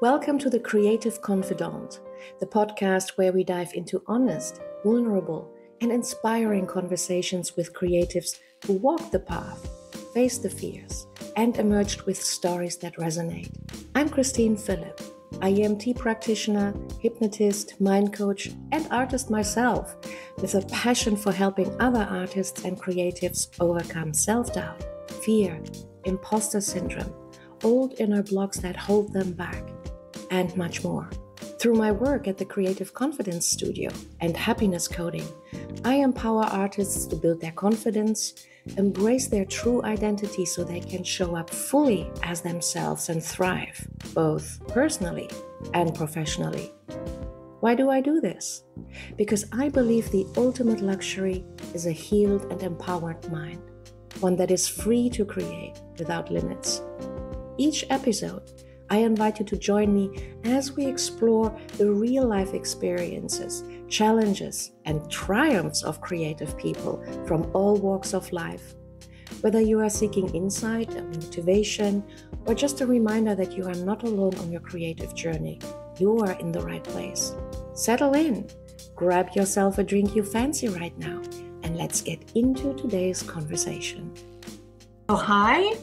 Welcome to the Creative Confidante, the podcast where we dive into honest, vulnerable, and inspiring conversations with creatives who walk the path, face the fears, and emerged with stories that resonate. I'm Christine Phillip, IEMT practitioner, hypnotist, mind coach, and artist myself, with a passion for helping other artists and creatives overcome self-doubt, fear, imposter syndrome, old inner blocks that hold them back, and much more. Through my work at the Creative Confidence Studio and Happinesscoding, I empower artists to build their confidence, embrace their true identity so they can show up fully as themselves and thrive, both personally and professionally. Why do I do this? Because I believe the ultimate luxury is a healed and empowered mind, one that is free to create without limits. Each episode, I invite you to join me as we explore the real-life experiences, challenges, and triumphs of creative people from all walks of life. Whether you are seeking insight and motivation, or just a reminder that you are not alone on your creative journey, you are in the right place. Settle in, grab yourself a drink you fancy right now, and let's get into today's conversation. Oh, hi,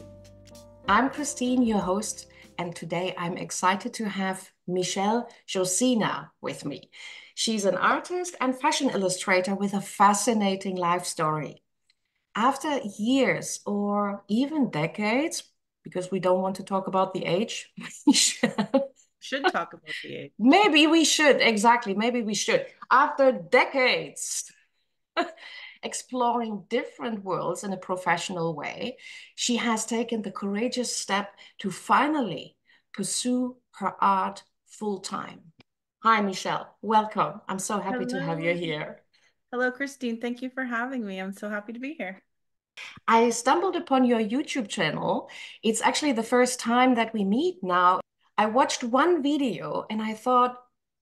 I'm Christine, your host. And today I'm excited to have Jozina with me. She's an artist and fashion illustrator with a fascinating life story. After years or even decades, because we don't want to talk about the age, should talk about the age. Maybe we should, exactly, maybe we should. After decades exploring different worlds in a professional way, she has taken the courageous step to finally pursue her art full-time. Hi, Michelle. Welcome. I'm so happy to have you here. Hello, Christine. Thank you for having me. I'm so happy to be here. I stumbled upon your YouTube channel. It's actually the first time that we meet now. I watched one video and I thought,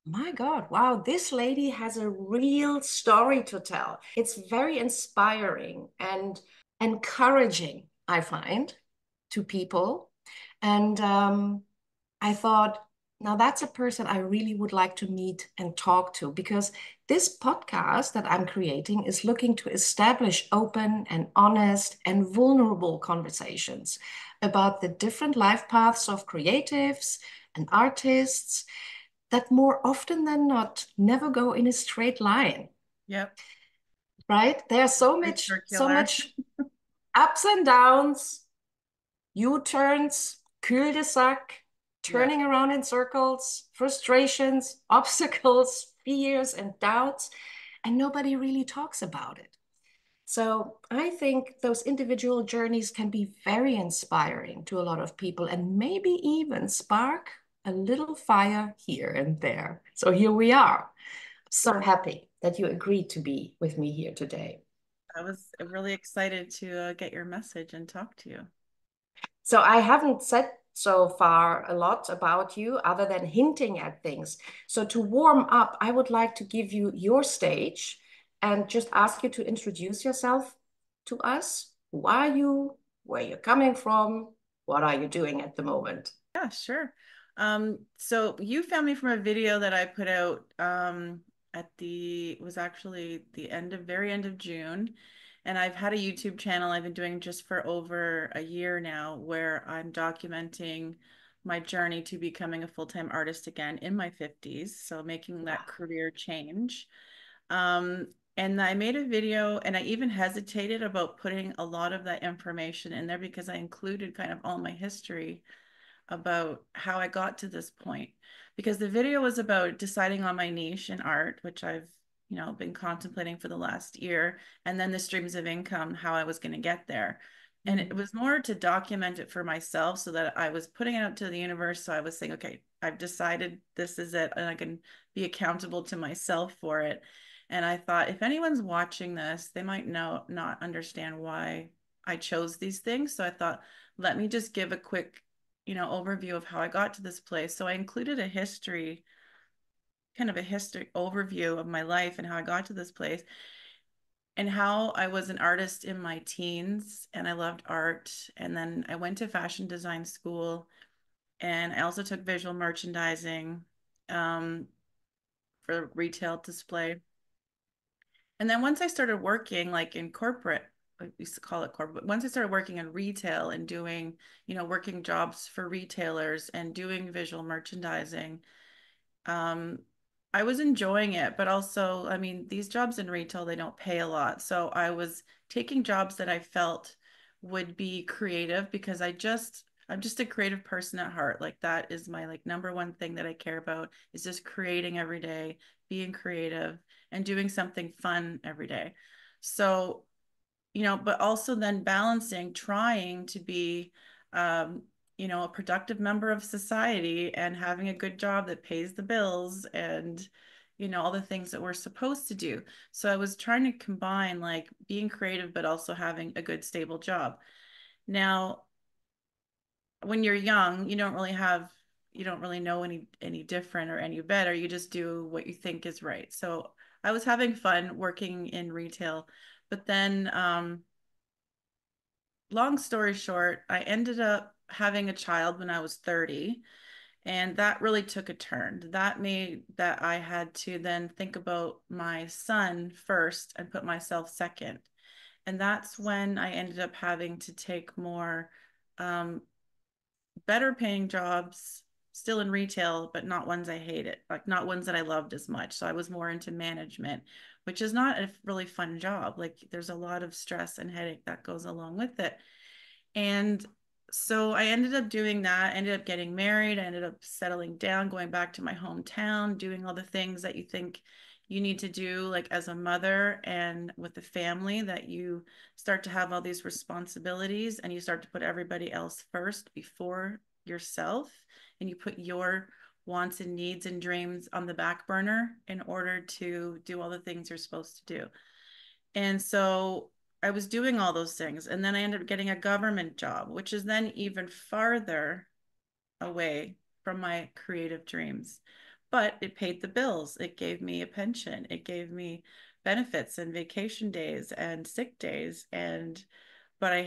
my God, wow, this lady has a real story to tell. It's very inspiring and encouraging, I find, to people. And I thought, now that's a person I really would like to meet and talk to, because this podcast that I'm creating is looking to establish open and honest and vulnerable conversations about the different life paths of creatives and artists that more often than not never go in a straight line. Yep. Right? There's so much ups and downs, U-turns, cul-de-sac, turning around in circles, frustrations, obstacles, fears, and doubts, and nobody really talks about it. So I think those individual journeys can be very inspiring to a lot of people and maybe even spark a little fire here and there. So here we are. So happy that you agreed to be with me here today. I was really excited to get your message and talk to you. So I haven't said so far a lot about you other than hinting at things. So to warm up, I would like to give you your stage and just ask you to introduce yourself to us. Who are you? Where you're coming from? What are you doing at the moment? Yeah, sure. So you found me from a video that I put out it was actually the very end of June. And I've had a YouTube channel I've been doing just for over a year now, where I'm documenting my journey to becoming a full-time artist again in my 50s. So making that career change. And I made a video, and I even hesitated about putting a lot of that information in there because I included kind of all my history about how I got to this point, because the video was about deciding on my niche in art, which I've been contemplating for the last year, and then the streams of income, how I was going to get there. And it was more to document it for myself so that I was putting it out to the universe. So I was saying, okay, I've decided this is it, and I can be accountable to myself for it. And I thought, if anyone's watching this, they might not understand why I chose these things. So I thought, let me just give a quick overview of how I got to this place. So I included a history overview of my life and how I got to this place, and how I was an artist in my teens and I loved art. And then I went to fashion design school And I also took visual merchandising um, for retail display. And then once I started working like in corporate, I used to call it corporate, but once I started working in retail and doing, working jobs for retailers and doing visual merchandising, um, I was enjoying it, but also, I mean, these jobs in retail, they don't pay a lot. So I was taking jobs that I felt would be creative because I'm just a creative person at heart. Like that is my like number one thing that I care about is just creating every day, being creative and doing something fun every day. So but also then balancing trying to be, um, a productive member of society and having a good job that pays the bills and, all the things that we're supposed to do. So I was trying to combine like being creative, but also having a good, stable job. Now, when you're young, you don't really know any different or any better. You just do what you think is right. So I was having fun working in retail, but then, long story short, I ended up having a child when I was 30, and that really took a turn. That made that I had to then think about my son first and put myself second. And that's when I ended up having to take more um, better paying jobs, still in retail, but not ones I hated, like not ones that I loved as much. So I was more into management, which is not a really fun job. Like there's a lot of stress and headache that goes along with it. And so I ended up doing that, I ended up getting married, I ended up settling down, going back to my hometown, doing all the things that you think you need to do, like as a mother and with the family, that you start to have all these responsibilities and you start to put everybody else first before yourself. And you put your wants and needs and dreams on the back burner in order to do all the things you're supposed to do. And so I was doing all those things. And then I ended up getting a government job, which is then even farther away from my creative dreams. But it paid the bills. It gave me a pension. It gave me benefits and vacation days and sick days. But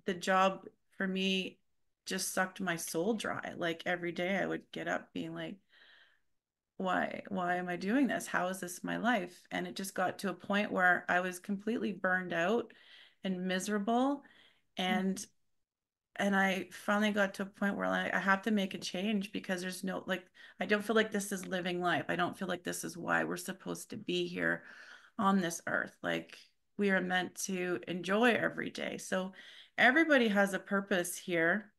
the job for me just sucked my soul dry. Like every day I would get up being like, why am I doing this? How is this my life? And it just got to a point where I was completely burned out and miserable. And I finally got to a point where like I have to make a change because there's no like I don't feel like this is living life. I don't feel like this is why we're supposed to be here on this earth. Like we are meant to enjoy every day. So everybody has a purpose here.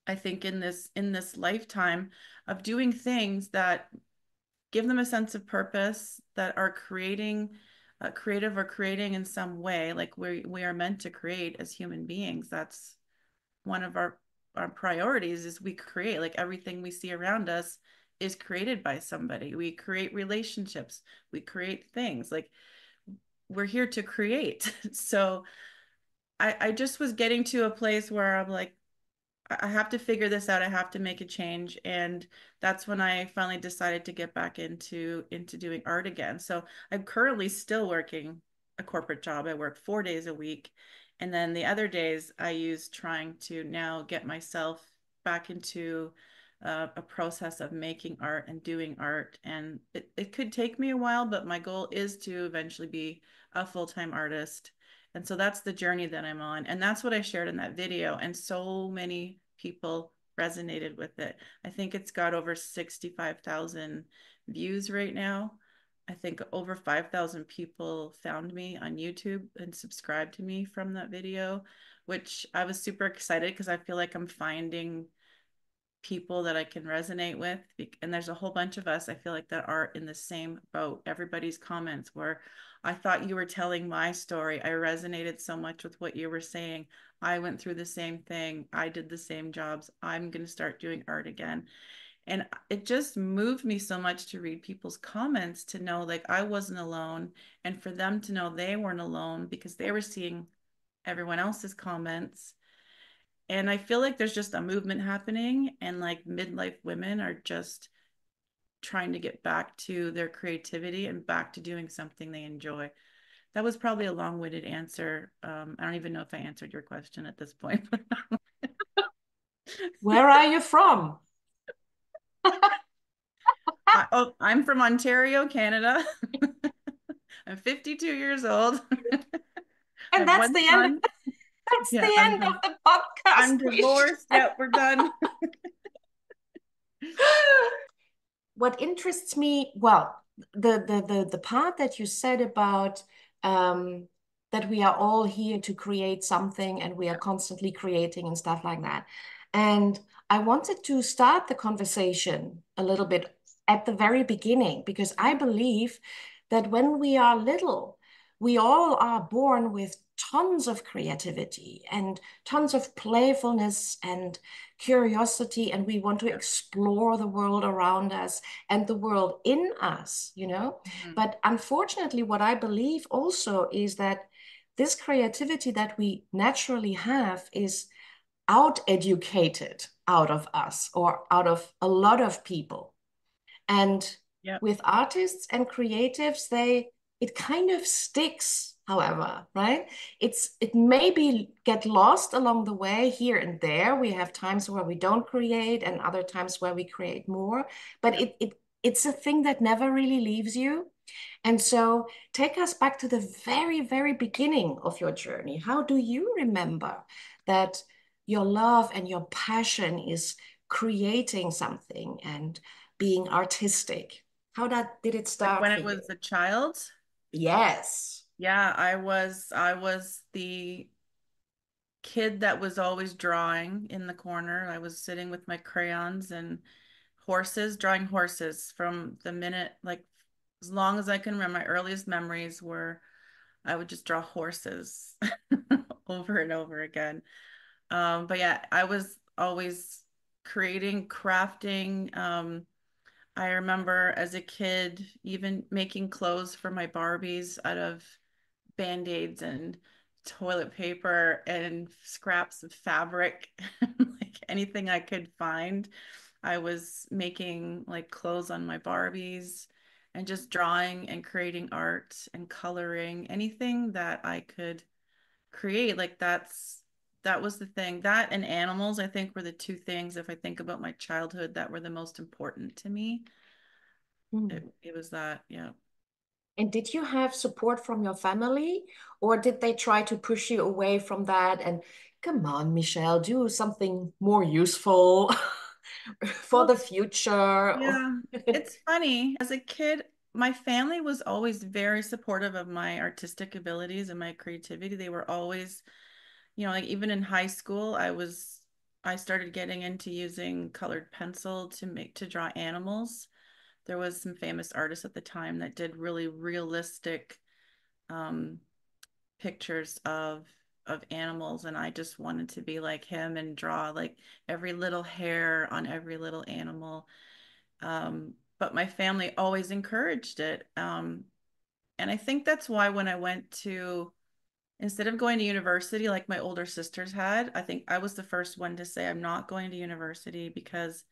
I think in this lifetime of doing things that give them a sense of purpose, that are creating creative or creating in some way. Like we are meant to create as human beings. That's one of our priorities is we create. Like everything we see around us is created by somebody. We create relationships, we create things. Like we're here to create. So I just was getting to a place where I'm like, I have to figure this out. I have to make a change. And that's when I finally decided to get back into doing art again. So I'm currently still working a corporate job. I work 4 days a week. And then the other days I use trying to now get myself back into a process of making art and doing art. And it could take me a while, but my goal is to eventually be a full-time artist. And so that's the journey that I'm on. And that's what I shared in that video. And so many people resonated with it. I think it's got over 65,000 views right now. I think over 5,000 people found me on YouTube and subscribed to me from that video, which I was super excited because I feel like I'm finding people that I can resonate with. And there's a whole bunch of us, I feel like, that are in the same boat. Everybody's comments were, I thought you were telling my story. I resonated so much with what you were saying. I went through the same thing. I did the same jobs. I'm going to start doing art again. And it just moved me so much to read people's comments to know like I wasn't alone and for them to know they weren't alone because they were seeing everyone else's comments. And I feel like there's just a movement happening, and like midlife women are just trying to get back to their creativity and back to doing something they enjoy. That was probably a long-winded answer. I don't even know if I answered your question at this point. Where are you from? I'm from Ontario, Canada. I'm 52 years old. I And have that's one the end. son. That's the Yeah, end of the podcast, I'm Michelle. divorced. Yeah, we're done. What interests me, well, the part that you said about um, that we are all here to create something and we are constantly creating and stuff like that. And I wanted to start the conversation a little bit at the very beginning because I Yeah. believe that when we are little, we all are born with tons of creativity and tons of playfulness and curiosity, and we want to Yeah. explore the world around us and the world in us, you know? Mhm. But unfortunately, what I believe also is that this creativity that we naturally have is out educated out of us or out of a lot of people. And Yep. with artists and creatives, they it kind of sticks, however, right? It maybe get lost along the way here and there. We have times where we don't create and other times where we create more, but Yep. it's a thing that never really leaves you. And so take us back to the very, very beginning of your journey. How do you remember that your love and your passion is creating something and being artistic? How that did it Like start when for I you? was a child, Yes. yeah, I was the kid that was always drawing in the corner. I was sitting with my crayons and horses, drawing horses from the minute, like as long as I can remember. My earliest memories were I would just draw horses over and over again. But yeah, I was always creating, crafting. I remember as a kid even making clothes for my Barbies out of Band-Aids and toilet paper and scraps of fabric, like anything I could find. I was making like clothes on my Barbies and just drawing and creating art and coloring anything that I could create. Like that was the thing. That and animals, I think, were the two things, if I think about my childhood, that were the most important to me. Hmm. It was that, yeah. And did you have support from your family, or did they try to push you away from that and come on, Michelle, do something more useful for Well, the future? Or yeah, it's funny. As a kid, my family was always very supportive of my artistic abilities and my creativity. They were always, like even in high school, I started getting into using colored pencil to draw animals. There was some famous artists at the time that did really realistic um, pictures of animals, and I just wanted to be like him and draw like every little hair on every little animal. But my family always encouraged it. And I think that's why when I went to, instead of going to university like my older sisters had, I think I was the first one to say, I'm not going to university because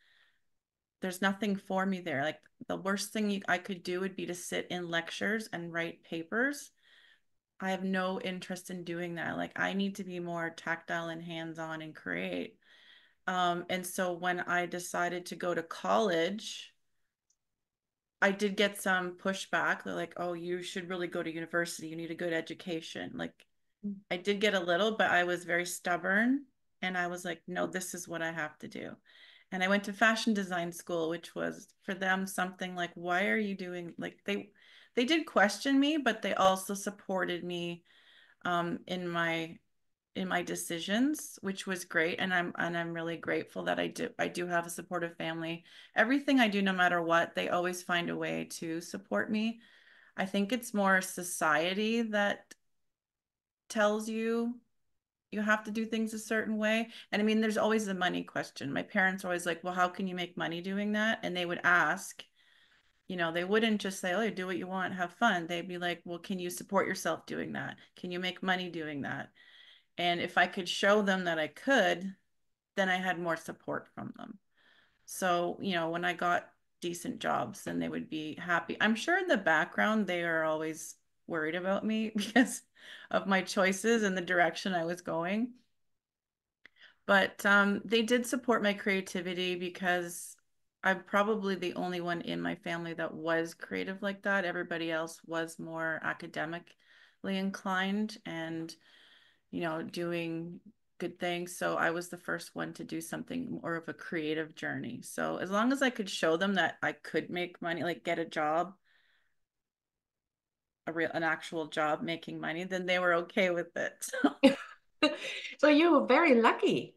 there's nothing for me there. Like the worst thing I could do would be to sit in lectures and write papers. I have no interest in doing that. Like I need to be more tactile and hands-on and create. And so when I decided to go to college, I did get some pushback. They're like, "Oh, you should really go to university. You need a good education." Like I did get a little, but I was very stubborn and I was like, "No, this is what I have to do." And I went to fashion design school, which was for them something like, "Why are you doing like they did question me, but they also supported me in my decisions, which was great. And I'm really grateful that I do have a supportive family. Everything I do, no matter what, they always find a way to support me. I think it's more society that tells you have to do things a certain way. And I mean, there's always the money question. My parents are always like, well, how can you make money doing that? And they would ask, they wouldn't just say, oh, do what you want, have fun. They'd be like, well, can you support yourself doing that? Can you make money doing that? And if I could show them that I could, then I had more support from them. So, when I got decent jobs, then they would be happy. I'm sure in the background, they are always worried about me because of my choices and the direction I was going. But they did support my creativity because I'm probably the only one in my family that was creative like that. Everybody else was more academically inclined and, doing good things. So I was the first one to do something more of a creative journey. So as long as I could show them that I could make money, like get a job, an actual job making money, then they were okay with it. So you were very lucky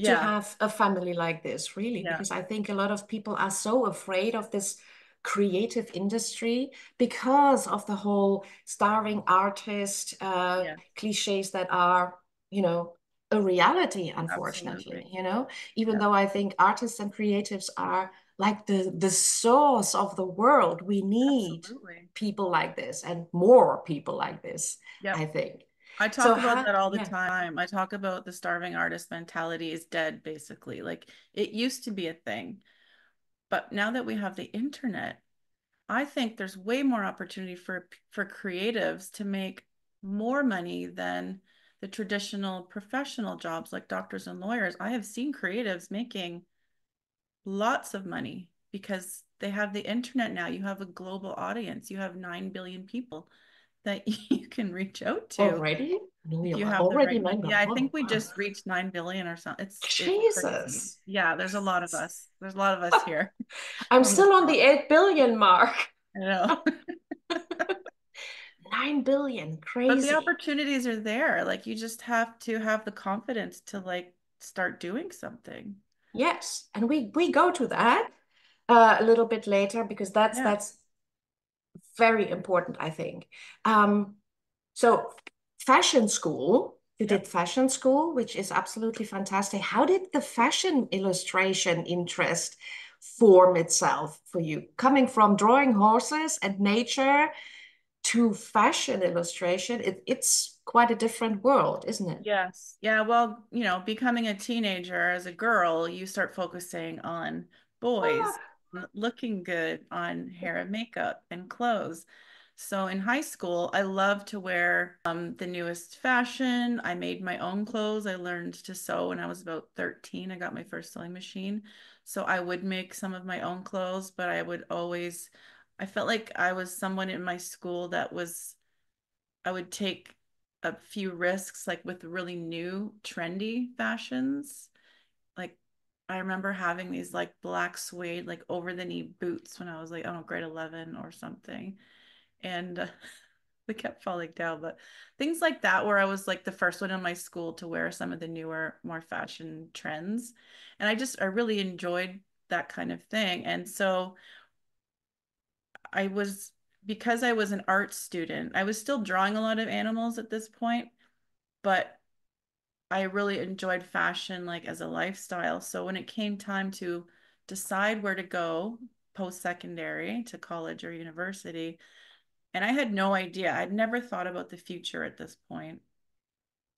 to Yeah, have a family like this, really, yeah, because I think a lot of people are so afraid of this creative industry because of the whole starving artist yeah, cliches that are, you know, a reality, unfortunately, absolutely. even Yeah, though I think artists and creatives are like the source of the world. We need absolutely. people like this and more people like this, Yep. I think. I So talk about how, that all the yeah. time. I talk about the starving artist mentality is dead, basically. Like it used to be a thing, but now that we have the internet, I think there's way more opportunity for creatives to make more money than the traditional professional jobs like doctors and lawyers. I have seen creatives making lots of money because they have the internet now. You have a global audience. You have 9 billion people that you can reach out to Already? No, if you you are have the already right. member. Yeah, I think Oh, we wow. just reached 9 billion or something. It's crazy. Jesus. Yeah, there's a lot of us. There's a lot of us here I'm on this still on the call. 8 billion mark. I know. 9 billion. But the Crazy. opportunities are there. Like you just have to have the confidence to like start doing something. Yes. And we go to that a little bit later because that's Yeah. that's very important, I think. Um, so fashion school, you Yep. did fashion school, which is absolutely fantastic. How did the fashion illustration interest form itself for you? Coming from drawing horses and nature to fashion illustration, it's quite a different world, isn't it? Yes. Yeah. Well, becoming a teenager as a girl, you start focusing on boys, Ah, looking good on hair and makeup and clothes. So in high school, I loved to wear the newest fashion. I made my own clothes. I learned to sew when I was about 13. I got my first sewing machine. So I would make some of my own clothes, but I felt like I was someone in my school I would take a few risks like with really new trendy fashions. Like I remember having these like black suede like over the knee boots when I was like, I don't know, grade 11 or something. And they kept falling down, but things like that where I was like the first one in my school to wear some of the newer, more fashion trends. And I really enjoyed that kind of thing. And so I was because I was an art student, I was still drawing a lot of animals at this point, but I really enjoyed fashion like as a lifestyle. So when it came time to decide where to go post-secondary to college or university, and I had no idea. I'd never thought about the future at this point.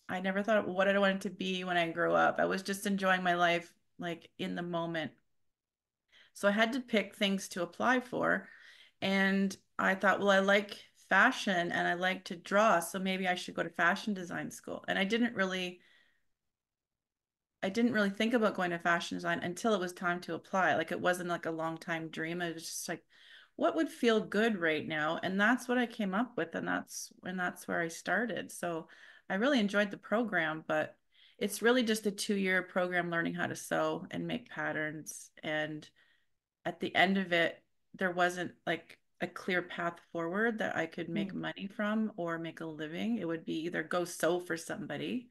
I never thought what I wanted to be when I grew up. I was just enjoying my life like in the moment. So I had to pick things to apply for. And I thought, well, I like fashion and I like to draw, so maybe I should go to fashion design school. And I didn't really think about going to fashion design until it was time to apply. Like it wasn't like a long time dream. It was just like, what would feel good right now? And that's what I came up with, and that's where I started. So I really enjoyed the program, but it's really just a 2-year program learning how to sew and make patterns. And at the end of it, there wasn't like a clear path forward that I could make mm, money from or make a living. It would be either go sew for somebody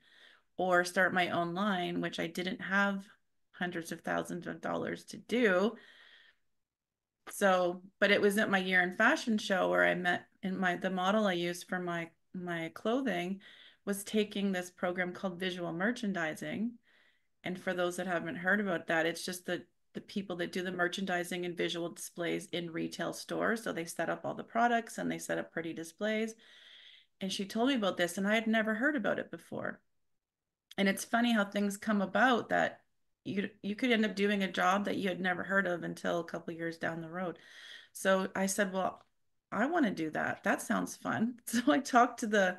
or start my own line, which I didn't have hundreds of thousands of dollars to do. So, but it was at my year in fashion show where I met in the model I used for my clothing was taking this program called visual merchandising. And for those that haven't heard about that, it's just the people that do the merchandising and visual displays in retail stores. So they set up all the products and they set up pretty displays. And she told me about this, and I had never heard about it before. And it's funny how things come about that you could end up doing a job that you had never heard of until a couple years down the road. So I said, well, I want to do that. That sounds fun. So I talked to the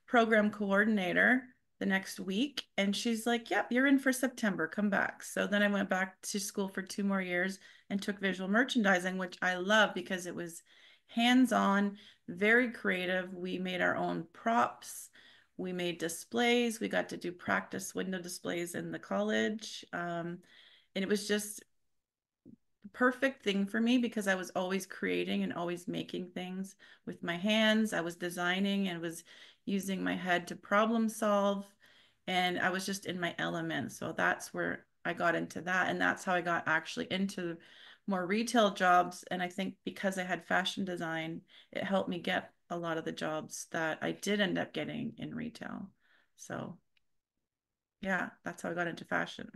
program coordinator the next week. And she's like, yep, you're in for September. Come back. So then I went back to school for 2 more years and took visual merchandising, which I love because it was hands-on, very creative. We made our own props. We made displays. We got to do practice window displays in the college. And it was just perfect thing for me because I was always creating and always making things with my hands. I was designing and was using my head to problem solve. And I was just in my element. So that's where I got into that. And that's how I got actually into more retail jobs. And I think because I had fashion design, it helped me get a lot of the jobs that I did end up getting in retail. So yeah, that's how I got into fashion.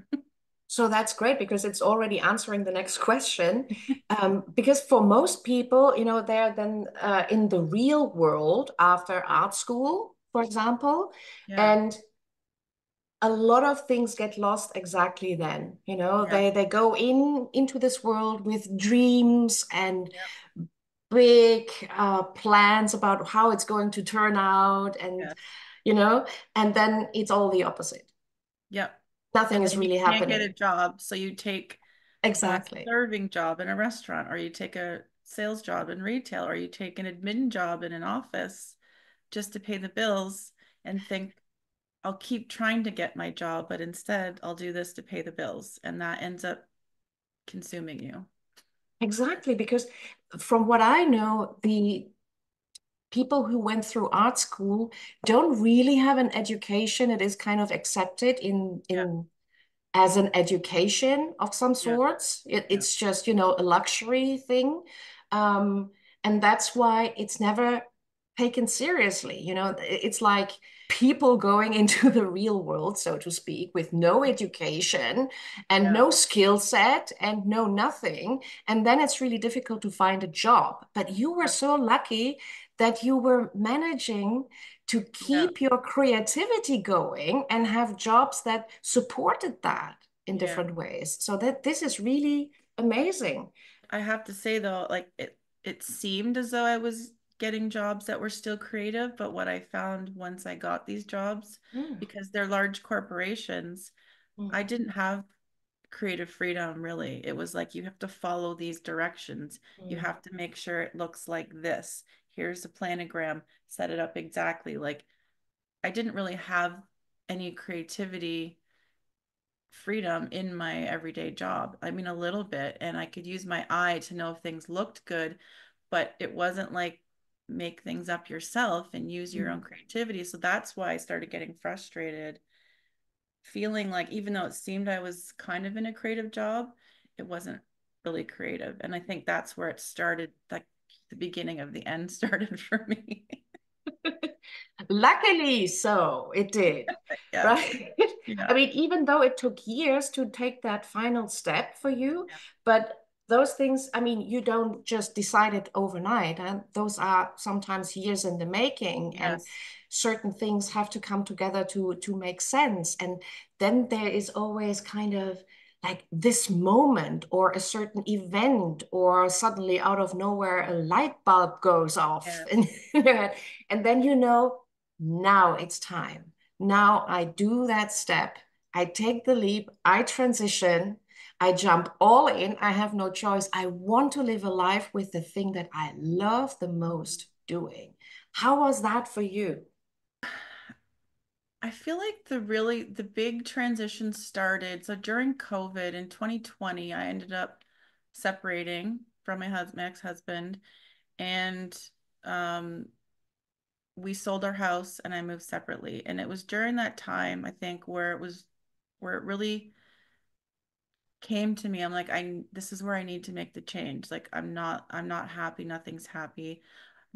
So that's great because it's already answering the next question. Because for most people, they're then in the real world after art school, for example, Yeah. and a lot of things get lost exactly then. Yeah. They go into this world with dreams and Yeah. big plans about how it's going to turn out, and Yes. you know, and then it's all the opposite. Yep. Nothing And is then you really can't get a happening. job. So you take a Exactly. serving job in a restaurant, or you take a sales job in retail, or you take an admin job in an office just to pay the bills and think, I'll keep trying to get my job, but instead I'll do this to pay the bills. And that ends up consuming you. Exactly, because from what I know, the people who went through art school don't really have an education. It is kind of accepted Yeah. in as an education of some Yeah. sorts. Yeah. It's just, a luxury thing. Um, and that's why it's never taken seriously. It's like people going into the real world, so to speak, with no education and Yeah. no skill set and no nothing. And then it's really difficult to find a job. But you were Yeah. so lucky that you were managing to Yeah. keep your creativity going and have jobs that supported that in Yeah. different ways. So that this is really amazing. I have to say though, like it seemed as though I was getting jobs that were still creative, but what I found once I got these jobs, Mm, because they're large corporations, I mm, didn't have creative freedom really. It was like you have to follow these directions. You mm, have to make sure it looks like this. Here's a planogram, set it up exactly. Like I didn't really have any creativity freedom in my everyday job. I mean, a little bit, and I could use my eye to know if things looked good, but it wasn't like make things up yourself and use your own mm. creativity. So that's why I started getting frustrated, feeling like even though it seemed I was kind of in a creative job, it wasn't really creative. And I think that's where it started, like the beginning of the end started for me. Luckily, so it did, Yes. right? I Yeah. mean, even though it took years to take that final step for you, Yeah. but those things, I mean, you don't just decide it overnight, and those are sometimes years in the making, and Yes. certain things have to come together to make sense. And then there is always kind of like this moment or a certain event, or suddenly out of nowhere a light bulb goes off, Yes. and then now it's time. Now I do that step. I take the leap. I transition. I jump all in. I have no choice. I want to live a life with the thing that I love the most doing. How was that for you? I feel like the big transition started. So during COVID in 2020, I ended up separating from my ex-husband, and um, we sold our house and I moved separately. And it was during that time, I think, where it really came to me. I'm like, this is where I need to make the change. Like I'm not happy. Nothing's happy.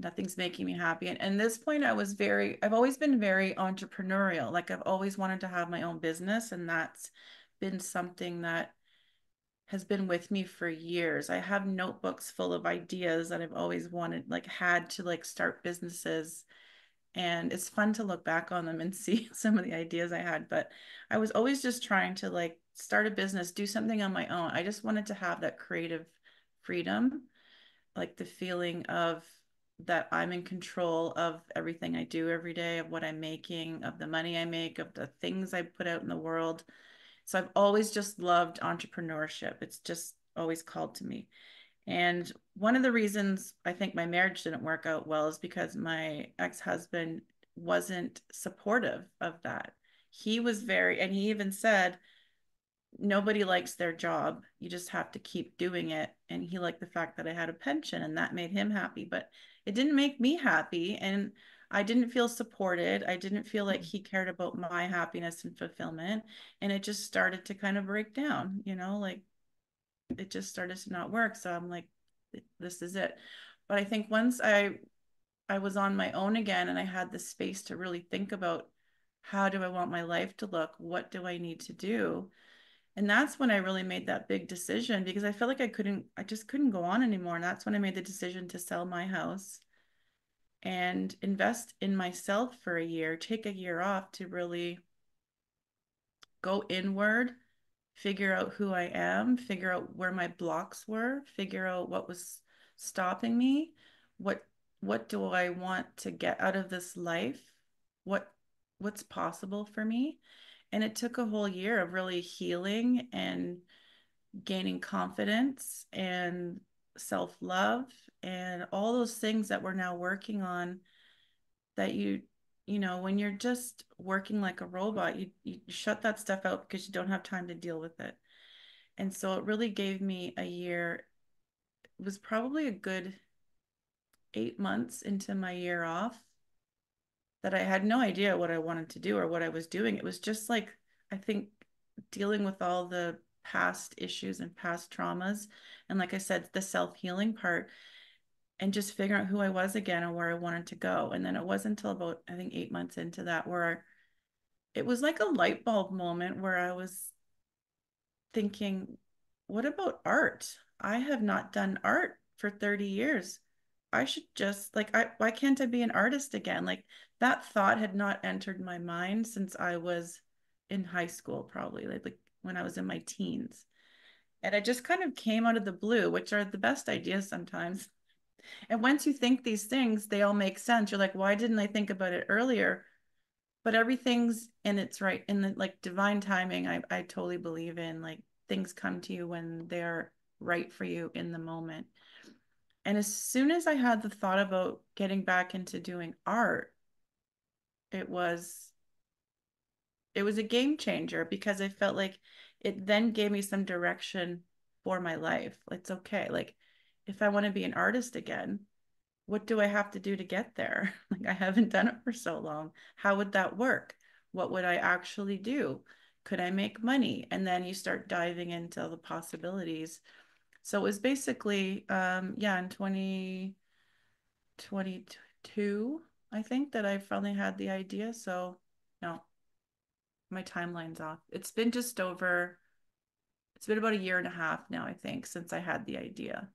Nothing's making me happy. And this point I've always been very entrepreneurial. Like I've always wanted to have my own business, and that's been something that has been with me for years. I have notebooks full of ideas that I've always wanted, like had to like start businesses. And it's fun to look back on them and see some of the ideas I had. But I was always just trying to like start a business, do something on my own. I just wanted to have that creative freedom, like the feeling of that I'm in control of everything I do every day, of what I'm making, of the money I make, of the things I put out in the world. So I've always just loved entrepreneurship. It's just always called to me. And one of the reasons I think my marriage didn't work out well is because my ex-husband wasn't supportive of that. He was very, and he even said, nobody likes their job. You just have to keep doing it. And he liked the fact that I had a pension and that made him happy, but it didn't make me happy. And I didn't feel supported. I didn't feel like he cared about my happiness and fulfillment. And it just started to kind of break down, like it just started to not work. So I'm like, this is it. But I think once I was on my own again and I had the space to really think about how do I want my life to look? What do I need to do? And that's when I really made that big decision because I felt like I just couldn't go on anymore. And that's when I made the decision to sell my house and invest in myself for a year, take a year off to really go inward, figure out who I am, figure out where my blocks were, figure out what was stopping me, what what do I want to get out of this life? What what's possible for me? And it took a whole year of really healing and gaining confidence and self-love and all those things that we're now working on that when you're just working like a robot, you shut that stuff out because you don't have time to deal with it. And so it really gave me a year. It was probably a good 8 months into my year off that I had no idea what I wanted to do or what I was doing. It was just like, I think, dealing with all the past issues and past traumas. And like I said, the self-healing part and just figuring out who I was again and where I wanted to go. And then it wasn't until about, I think, 8 months into that where it was like a light bulb moment where I was thinking, what about art? I have not done art for 30 years. I should just why can't I be an artist again? Like that thought had not entered my mind since I was in high school, probably like when I was in my teens. And it just kind of came out of the blue, which are the best ideas sometimes. And once you think these things, they all make sense. You're like, why didn't I think about it earlier? But everything's in its right in the like divine timing. I totally believe in like things come to you when they're right for you in the moment. And as soon as I had the thought about getting back into doing art, it was it was a game changer because I felt like it then gave me some direction for my life. It's okay. Like if I want to be an artist again, what do I have to do to get there? Like I haven't done it for so long. How would that work? What would I actually do? Could I make money? And then you start diving into the possibilities. So it was basically, yeah, in 2022, I think that I finally had the idea. So no, my timeline's off. It's been about a year and a half now, I think, since I had the idea.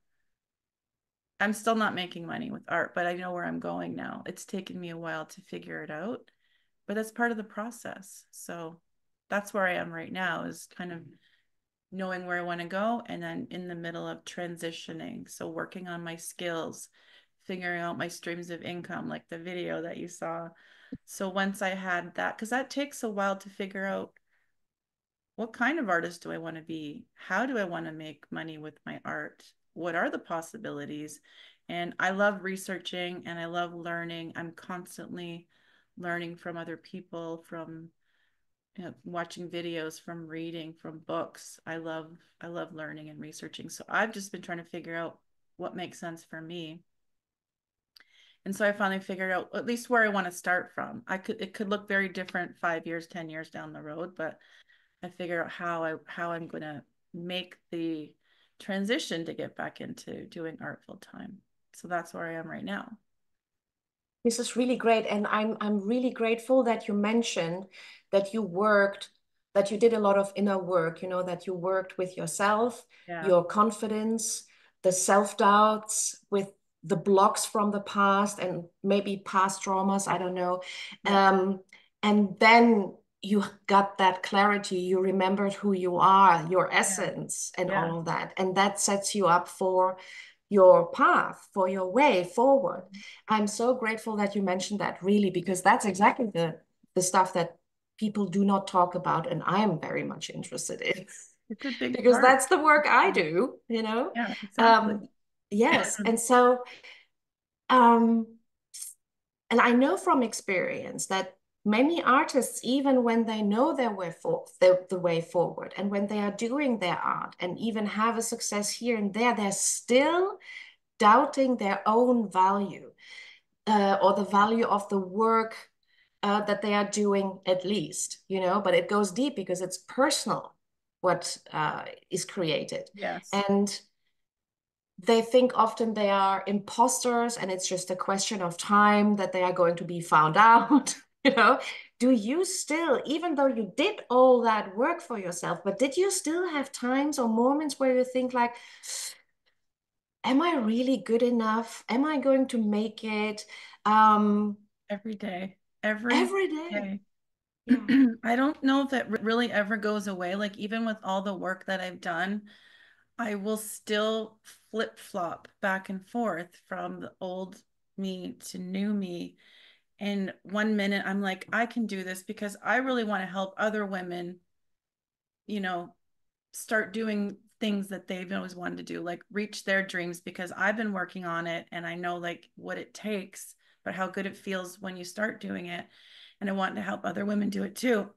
I'm still not making money with art, but I know where I'm going now. It's taken me a while to figure it out, but that's part of the process. So that's where I am right now is kind of knowing where I want to go and then in the middle of transitioning. So working on my skills, figuring out my streams of income, like the video that you saw. So once I had that, because that takes a while to figure out what kind of artist do I want to be? How do I want to make money with my art? What are the possibilities? And I love researching and I love learning. I'm constantly learning from other people, from watching videos, from reading, from books. I love learning and researching. So I've just been trying to figure out what makes sense for me. And so I finally figured out at least where I want to start from. It could look very different 5 years, 10 years down the road, but I figure out how I'm going to make the transition to get back into doing art full time. So that's where I am right now. This is really great. And I'm really grateful that you mentioned that that you did a lot of inner work, that you worked with yourself, Yeah. your confidence, the self-doubts, with the blocks from the past and maybe past traumas, I don't know. Yeah. And then you got that clarity, you remembered who you are, your Yeah. essence, and Yeah. all of that. And that sets you up for your path, for your way forward. I'm so grateful that you mentioned that, really, because that's exactly the stuff that people do not talk about, and I am very much interested in. It's a big Because part. that's the work I do, you know? Yeah, exactly. Um, yes. And so, um, and I know from experience that many artists, even when they know their way the way forward, and when they are doing their art and even have a success here and there, they're still doubting their own value, or the value of the work that they are doing, at least, you know, but it goes deep because it's personal what is created. Yes. And they think often they are imposters, and it's just a question of time that they are going to be found out. You know, do you still, even though you did all that work for yourself, but did you still have times or moments where you think like, am I really good enough? Am I going to make it? Every day. Every Every day. day. Yeah. I don't know if it really ever goes away. Like, even with all the work that I've done, I will still flip-flop back and forth from the old me to new me. And one minute I'm like, I can do this because I really want to help other women, you know, start doing things that they've always wanted to do, like reach their dreams, because I've been working on it and I know like what it takes, but how good it feels when you start doing it. And I want to help other women do it too.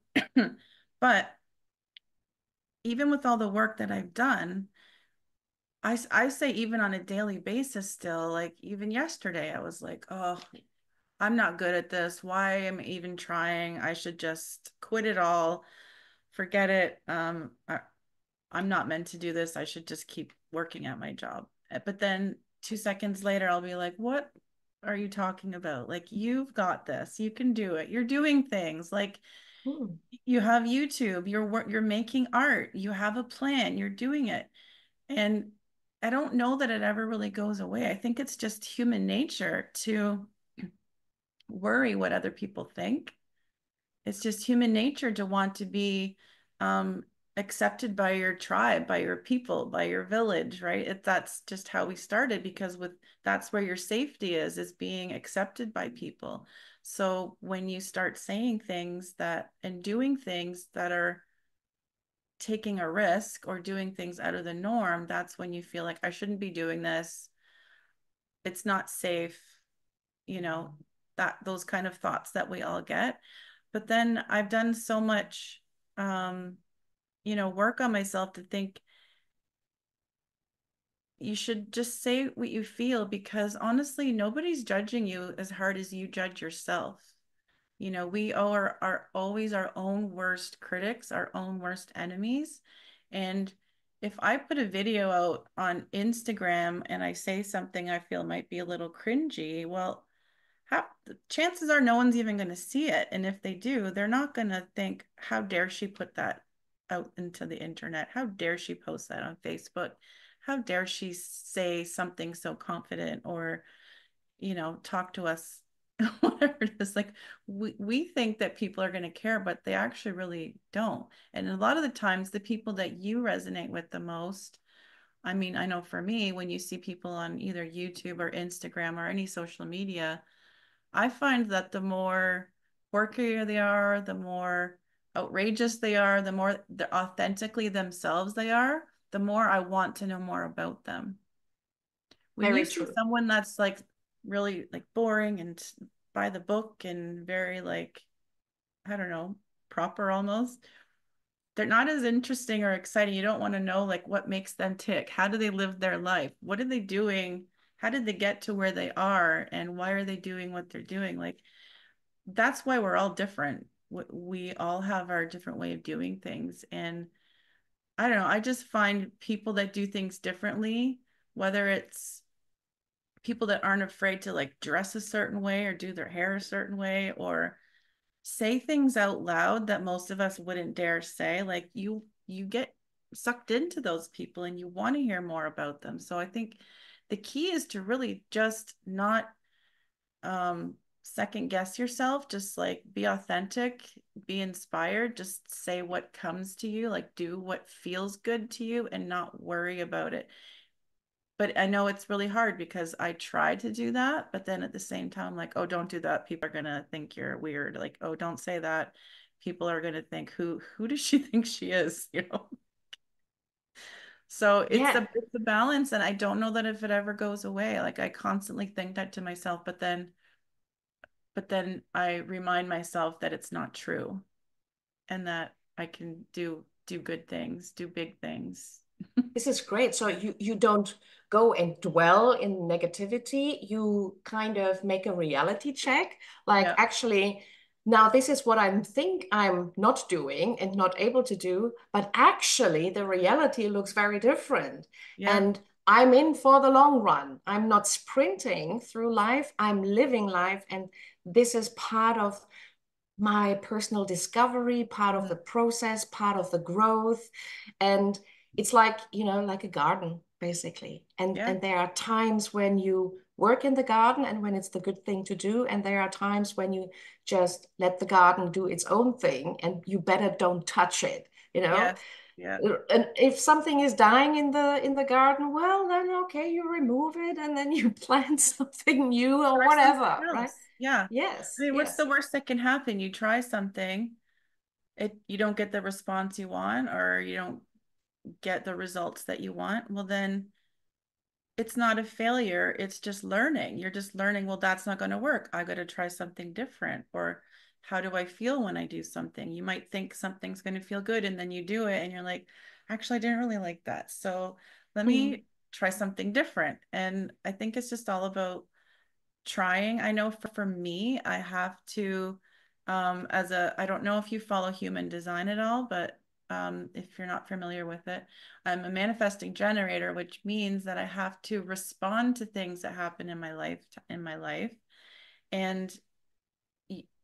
But even with all the work that I've done, I say even on a daily basis still, like even yesterday, I was like, oh, I'm not good at this. Why am I even trying? I should just quit it all, forget it. I'm not meant to do this. I should just keep working at my job. But then 2 seconds later, I'll be like, what are you talking about? Like, you've got this. You can do it. You're doing things. Like, Hmm. you have YouTube, you're making art, you have a plan, you're doing it. And I don't know that it ever really goes away. I think it's just human nature to worry what other people think. It's just human nature to want to be um, accepted by your tribe, by your people, by your village, right? That's just how we started, because with that's where your safety is being accepted by people. So when you start saying things that and doing things that are taking a risk or doing things out of the norm, that's when you feel like I shouldn't be doing this. It's not safe, you know, that those kind of thoughts that we all get. But then I've done so much um, work on myself to think you should just say what you feel, because honestly, nobody's judging you as hard as you judge yourself. We are always our own worst critics, our own worst enemies. And if I put a video out on Instagram and I say something I feel might be a little cringy, well, the chances are no one's even going to see it. And if they do, they're not going to think, how dare she put that out into the internet? How dare she post that on Facebook? How dare she say something so confident, or talk to us, whatever it is. Like, we think that people are going to care, but they actually really don't. And a lot of the times, the people that you resonate with the most, I mean, I know for me, when you see people on either YouTube or Instagram or any social media, I find that the more quirkier they are, the more outrageous they are, the more authentically themselves they are, the more I want to know more about them. When you Very see true. someone that's like really like boring and by the book and very like, I don't know, proper almost, they're not as interesting or exciting. You don't want to know like what makes them tick. How do they live their life? What are they doing? How did they get to where they are? And why are they doing what they're doing? Like, that's why we're all different. We all have our different way of doing things. And I don't know, I just find people that do things differently, whether it's people that aren't afraid to like dress a certain way or do their hair a certain way or say things out loud that most of us wouldn't dare say, like you get sucked into those people and you want to hear more about them. So I think the key is to really just not um second guess yourself, just like be authentic, be inspired, just say what comes to you, like do what feels good to you and not worry about it. but I know it's really hard because I tried to do that, but then at the same time, like, oh, don't do that. People are gonna think you're weird. Like, oh, don't say that. People are gonna think, who does she think she is? You know? So Yeah. it's a balance, and I don't know that if it ever goes away. Like I constantly think that to myself, but then I remind myself that it's not true and that I can do good things, do big things. This is great. So you don't go and dwell in negativity. You kind of make a reality check. Like Yeah. actually, now this is what I think I'm not doing and not able to do, but actually the reality looks very different. Yeah. And I'm in for the long run. I'm not sprinting through life. I'm living life. And this is part of my personal discovery, part of the Mm. process, part of the growth. And it's like, like a garden, basically. And Yeah. and there are times when you work in the garden and when it's the good thing to do. And there are times when you just let the garden do its own thing and you better don't touch it, you know? Yes. Yeah. And if something is dying in the garden, well, then okay, you remove it and then you plant something new or Try something whatever, right? else. Yeah. I Yes, mean, what's yes. the worst that can happen? You try something, you don't get the response you want, or you don't get the results that you want. Well, then it's not a failure. It's just learning. You're just learning, well, that's not going to work. I got to try something different. Or how do I feel when I do something? You might think something's going to feel good and then you do it and you're like, actually, I didn't really like that. So let Mm. me try something different. And I think it's just all about trying. I know for me, I have to, I don't know if you follow human design at all, but if you're not familiar with it, I'm a manifesting generator, which means that I have to respond to things that happen in my life. And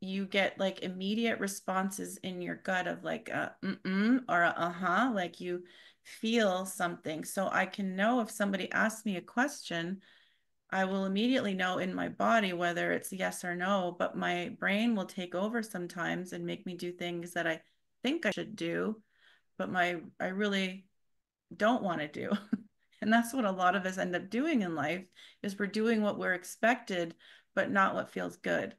you get like immediate responses in your gut of like a mm-mm or a uh-huh, like you feel something. So I can know if somebody asks me a question, I will immediately know in my body whether it's yes or no, but my brain will take over sometimes and make me do things that I think I should do, but I really don't want to do. And that's what a lot of us end up doing in life is we're doing what we're expected, but not what feels good.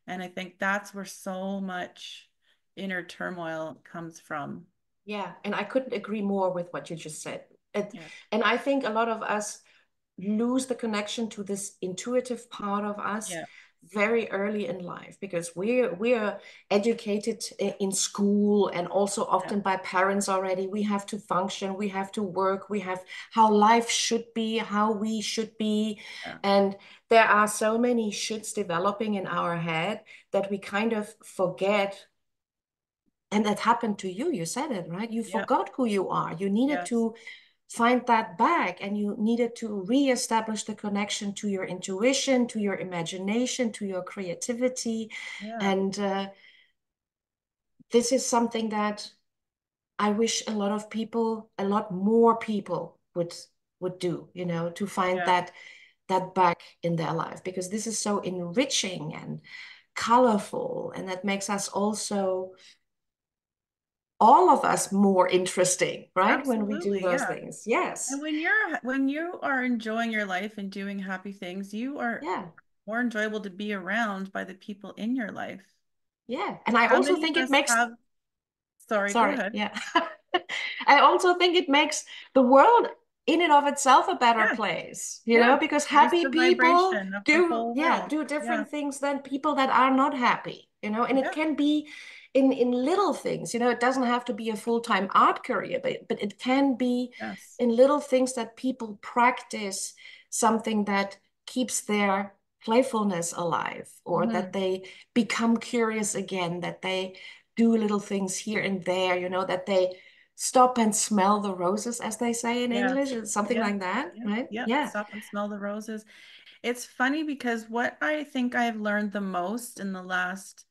And I think that's where so much inner turmoil comes from. Yeah, and I couldn't agree more with what you just said. Yeah. And I think a lot of us lose the connection to this intuitive part of us Yeah. very early in life because we're educated in school and also Yeah. often by parents already. We have to function, we have to work, we have how life should be, how we should be. Yeah. And there are so many shoulds developing in our head that we kind of forget. And that happened to you. You said it, right? You Yeah. forgot who you are. You needed Yes. to find that back and you needed to reestablish the connection to your intuition, to your imagination, to your creativity. Yeah. And this is something that I wish a lot of people, a lot more people would do, to find Yeah. that back in their life because this is so enriching and colorful and that makes us also all of us more interesting, right? When we do Absolutely. those Yeah. things. And Yes. when you are enjoying your life and doing happy things, you are Yeah. more enjoyable to be around by the people in your life. Yeah. And I How also many think of it us makes, have, sorry, go sorry, ahead. yeah. I also think it makes the world in and of itself a better Yeah, place, yeah. because Raise happy the people vibration of the do, whole yeah, world. do Yeah, different things than people that are not happy, and it yeah, can be in little things, it doesn't have to be a full-time art career, but it can be yes. in little things that people practice something that keeps their playfulness alive or that Hmm. they become curious again, that they do little things here and there, that they stop and smell the roses, as they say in Yeah, English. It's something yeah, like that, yeah, right? yeah. Yeah. Stop and smell the roses. It's funny because what I think I've learned the most in the last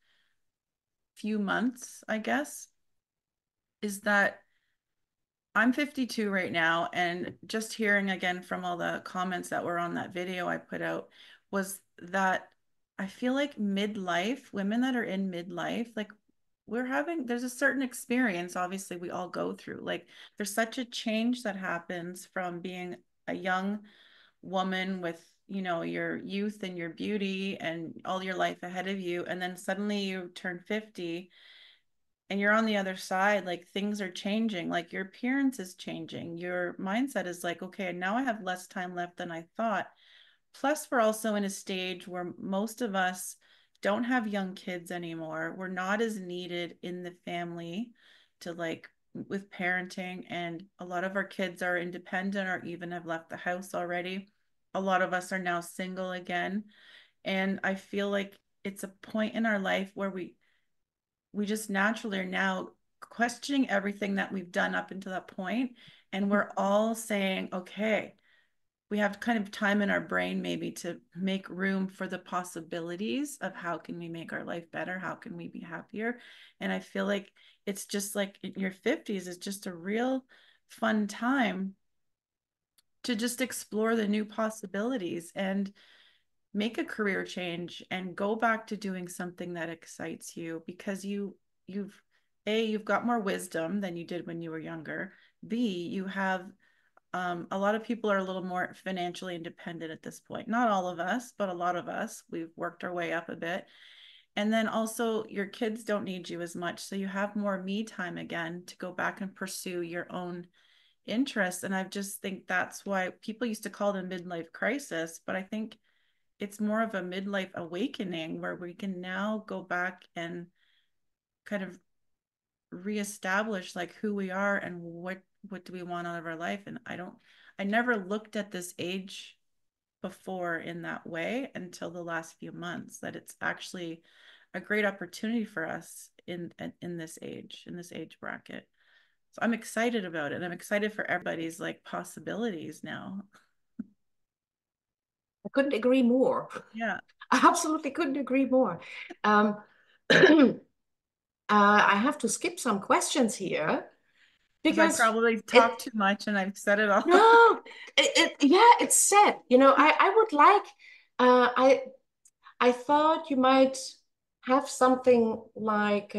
few months, I guess, is that I'm 52 right now, and just hearing again from all the comments that were on that video I put out was that I feel like midlife, women that are in midlife, like there's a certain experience, obviously, we all go through. Like, there's such a change that happens from being a young woman with, your youth and your beauty and all your life ahead of you. And then suddenly you turn 50 and you're on the other side, like things are changing, like your appearance is changing. Your mindset is like, okay, now I have less time left than I thought. Plus, we're also in a stage where most of us don't have young kids anymore. We're not as needed in the family to like with parenting, and a lot of our kids are independent or even have left the house already. A lot of us are now single again. And I feel like it's a point in our life where we just naturally are now questioning everything that we've done up until that point. And we're all saying, okay, we have kind of time in our brain maybe to make room for the possibilities of how can we make our life better? How can we be happier? And I feel like it's just like in your 50s is just a real fun time to just explore the new possibilities and make a career change and go back to doing something that excites you because you've got more wisdom than you did when you were younger. B, you have a lot of people are a little more financially independent at this point. Not all of us, but a lot of us. We've worked our way up a bit. And then also, your kids don't need you as much. So you have more me time again to go back and pursue your own interests. And I just think that's why people used to call it a midlife crisis. But I think it's more of a midlife awakening where we can now go back and kind of reestablish like who we are and what do we want out of our life. And I never looked at this age before in that way until the last few months, that it's actually a great opportunity for us in this age bracket. So I'm excited about it. I'm excited for everybody's like possibilities now. I couldn't agree more. Yeah, I absolutely couldn't agree more. Um, I have to skip some questions here because I because probably it talked too much and I've said it all. no, yeah, it's sad. I would like I thought you might have something like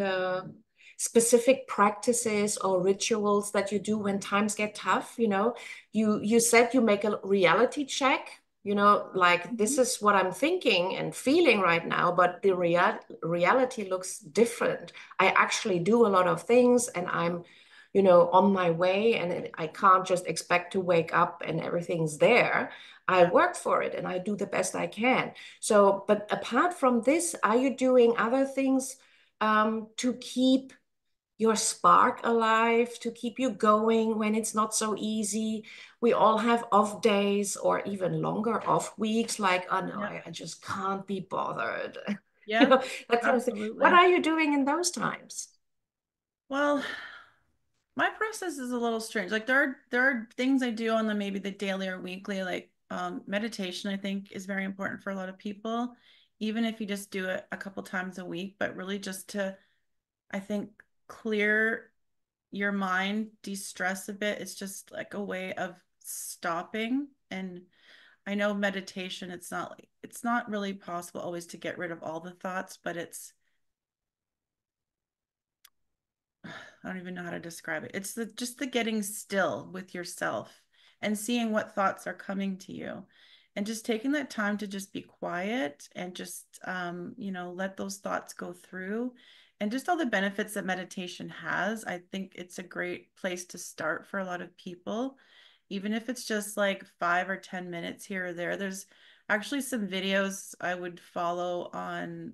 specific practices or rituals that you do when times get tough. You said you make a reality check, like this Mhm. is what I'm thinking and feeling right now, but the reality looks different. I actually do a lot of things and I'm on my way, and I can't just expect to wake up and everything's there. I Yeah. work for it and I do the best I can. So, but apart from this, are you doing other things to keep your spark alive, to keep you going when it's not so easy? We all have off days or even longer off weeks, like, oh no, Yeah. I just can't be bothered. Yeah, That kind of thing. What absolutely. are you doing in those times? Well, my process is a little strange. Like there are things I do on the maybe the daily or weekly, like meditation, I think is very important for a lot of people, even if you just do it a couple times a week, but really just to, I think, clear your mind, de-stress a bit. It's just like a way of stopping. And I know meditation, it's not really possible always to get rid of all the thoughts, but I don't even know how to describe it. It's just the getting still with yourself and seeing what thoughts are coming to you, and just taking that time to just be quiet and just let those thoughts go through, and just all the benefits that meditation has. I think it's a great place to start for a lot of people, even if it's just like 5 or 10 minutes here or there. There's actually some videos I would follow on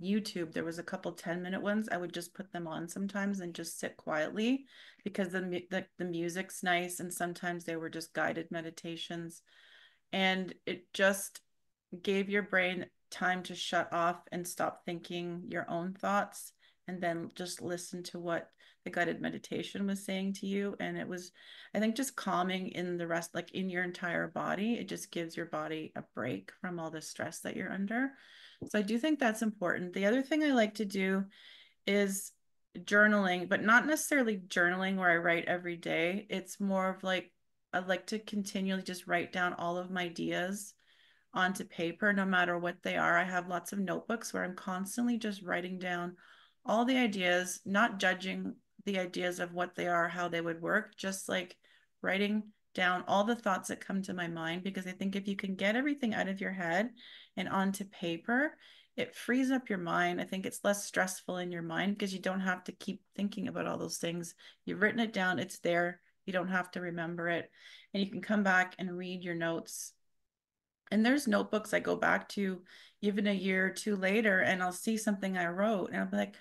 YouTube. There was a couple 10-minute ones. I would just put them on sometimes and just sit quietly because the music's nice, and sometimes they were just guided meditations, and it just gave your brain time to shut off and stop thinking your own thoughts, and then just listen to what the guided meditation was saying to you. And it was, I think, just calming in the rest, like in your entire body. It just gives your body a break from all the stress that you're under. So I do think that's important. The other thing I like to do is journaling, but not necessarily journaling where I write every day. It's more of like I like to continually just write down all of my ideas onto paper, no matter what they are. I have lots of notebooks where I'm constantly just writing down all the ideas, not judging the ideas of what they are, how they would work, just like writing down all the thoughts that come to my mind, because I think if you can get everything out of your head and onto paper, it frees up your mind. I think it's less stressful in your mind because you don't have to keep thinking about all those things. You've written it down, it's there. You don't have to remember it. And you can come back and read your notes. And there's notebooks I go back to even a year or two later, and I'll see something I wrote and I'll be like,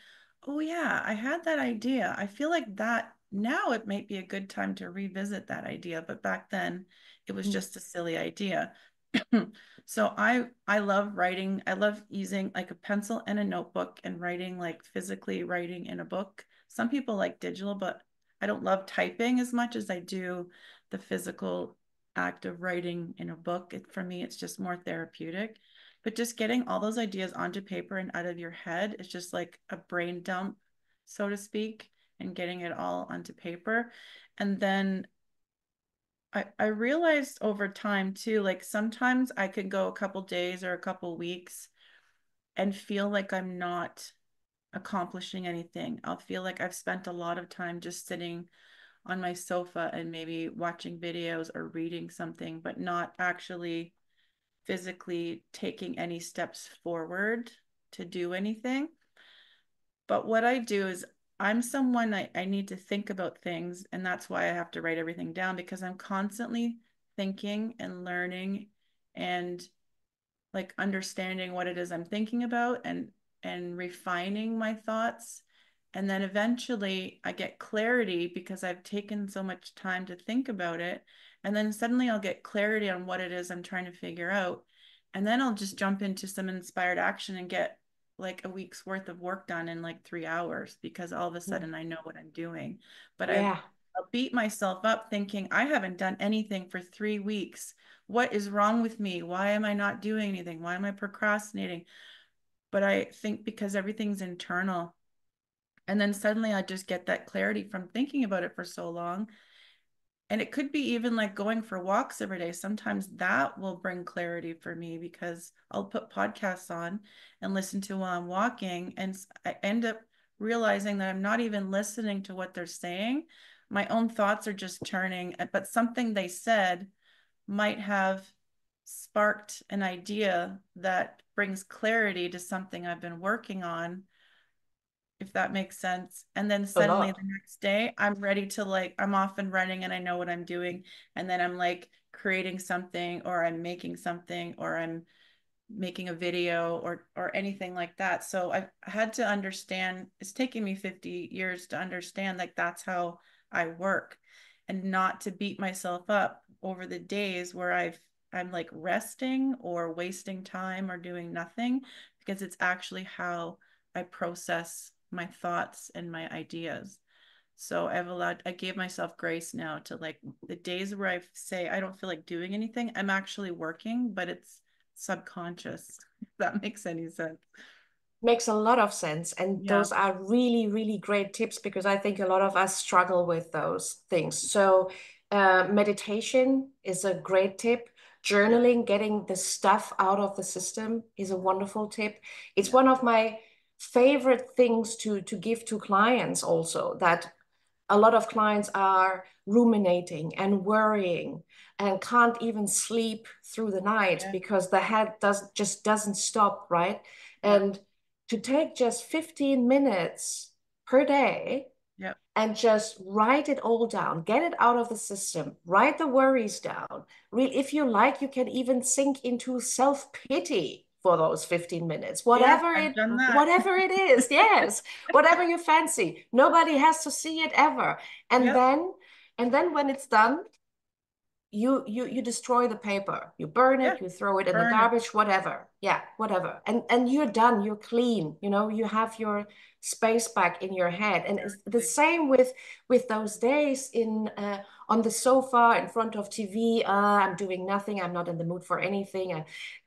oh yeah, I had that idea. I feel like that now it might be a good time to revisit that idea. But back then it was Mm. just a silly idea. So I love writing. I love using like a pencil and a notebook and writing, like physically writing in a book. Some people like digital, but I don't love typing as much as I do the physical act of writing in a book. For me, it's just more therapeutic. But just getting all those ideas onto paper and out of your head is just like a brain dump, so to speak, and getting it all onto paper. And then I realized over time too, like sometimes I could go a couple days or a couple weeks and feel like I'm not accomplishing anything. I'll feel like I've spent a lot of time just sitting on my sofa and maybe watching videos or reading something, but not actually physically taking any steps forward to do anything. But what I do is I'm someone I need to think about things, and that's why I have to write everything down, because I'm constantly thinking and learning and like understanding what it is I'm thinking about and refining my thoughts. And then eventually I get clarity because I've taken so much time to think about it. And then suddenly I'll get clarity on what it is I'm trying to figure out. And then I'll just jump into some inspired action and get like a week's worth of work done in like 3 hours because all of a Mm. sudden I know what I'm doing. But Yeah. I'll beat myself up thinking I haven't done anything for 3 weeks. What is wrong with me? Why am I not doing anything? Why am I procrastinating? But I think because everything's internal. And then suddenly I just get that clarity from thinking about it for so long. And it could be even like going for walks every day. Sometimes that will bring clarity for me because I'll put podcasts on and listen to while I'm walking. And I end up realizing that I'm not even listening to what they're saying. My own thoughts are just turning, but something they said might have sparked an idea that brings clarity to something I've been working on, if that makes sense. And then A suddenly lot. the next day, I'm ready to like, I'm off and running and I know what I'm doing. And then I'm like creating something, or I'm making something, or I'm making a video or anything like that. So I've had to understand, it's taken me 50 years to understand like that's how I work, and not to beat myself up over the days where I'm like resting or wasting time or doing nothing, because it's actually how I process my thoughts and my ideas. So I gave myself grace now to like the days where I say I don't feel like doing anything, I'm actually working, but it's subconscious, if that makes any sense. Makes a lot of sense. And Yeah. those are really, really great tips because I think a lot of us struggle with those things. So, meditation is a great tip. Yeah. Journaling, getting the stuff out of the system is a wonderful tip. It's Yeah. one of my favorite things to give to clients also, that a lot of clients are ruminating and worrying and can't even sleep through the night Yeah. because the head just doesn't stop, right? Yeah. And to take just 15 minutes per day Yeah. and just write it all down, get it out of the system, write the worries down. If you like, you can even sink into self-pity for those 15 minutes, Yeah. I've done that. whatever it is. Yes, whatever you fancy. Nobody has to see it ever. And Yep. then, and then when it's done, you destroy the paper, you burn Yeah. it, you throw it in the Burn it. garbage, whatever. Yeah, whatever. And you're done, you're clean, you have your space back in your head. And it's the Exactly. same with those days in on the sofa in front of TV. I'm doing nothing, I'm not in the mood for anything. And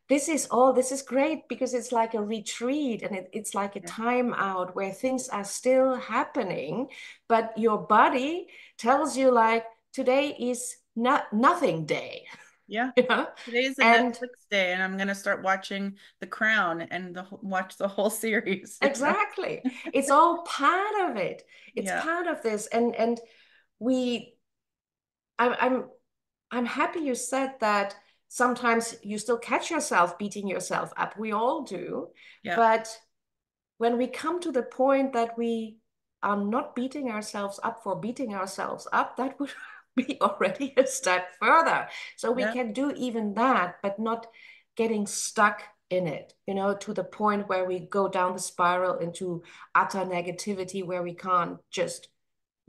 this is great because it's like a retreat, and it's like a Yeah. time out where things are still happening, but your body tells you like today is not nothing day. Yeah. Yeah. Today is a And Netflix day, and I'm gonna start watching The Crown and watch the whole series, you know? exactly, it's all part of it. It's Yeah. part of this. And we I'm I'm happy you said that sometimes you still catch yourself beating yourself up. We all do. Yeah. But when we come to the point that we are not beating ourselves up for beating ourselves up, that would be already a step further. So we Yeah. can do even that, but not getting stuck in it, to the point where we go down the spiral into utter negativity where we can't just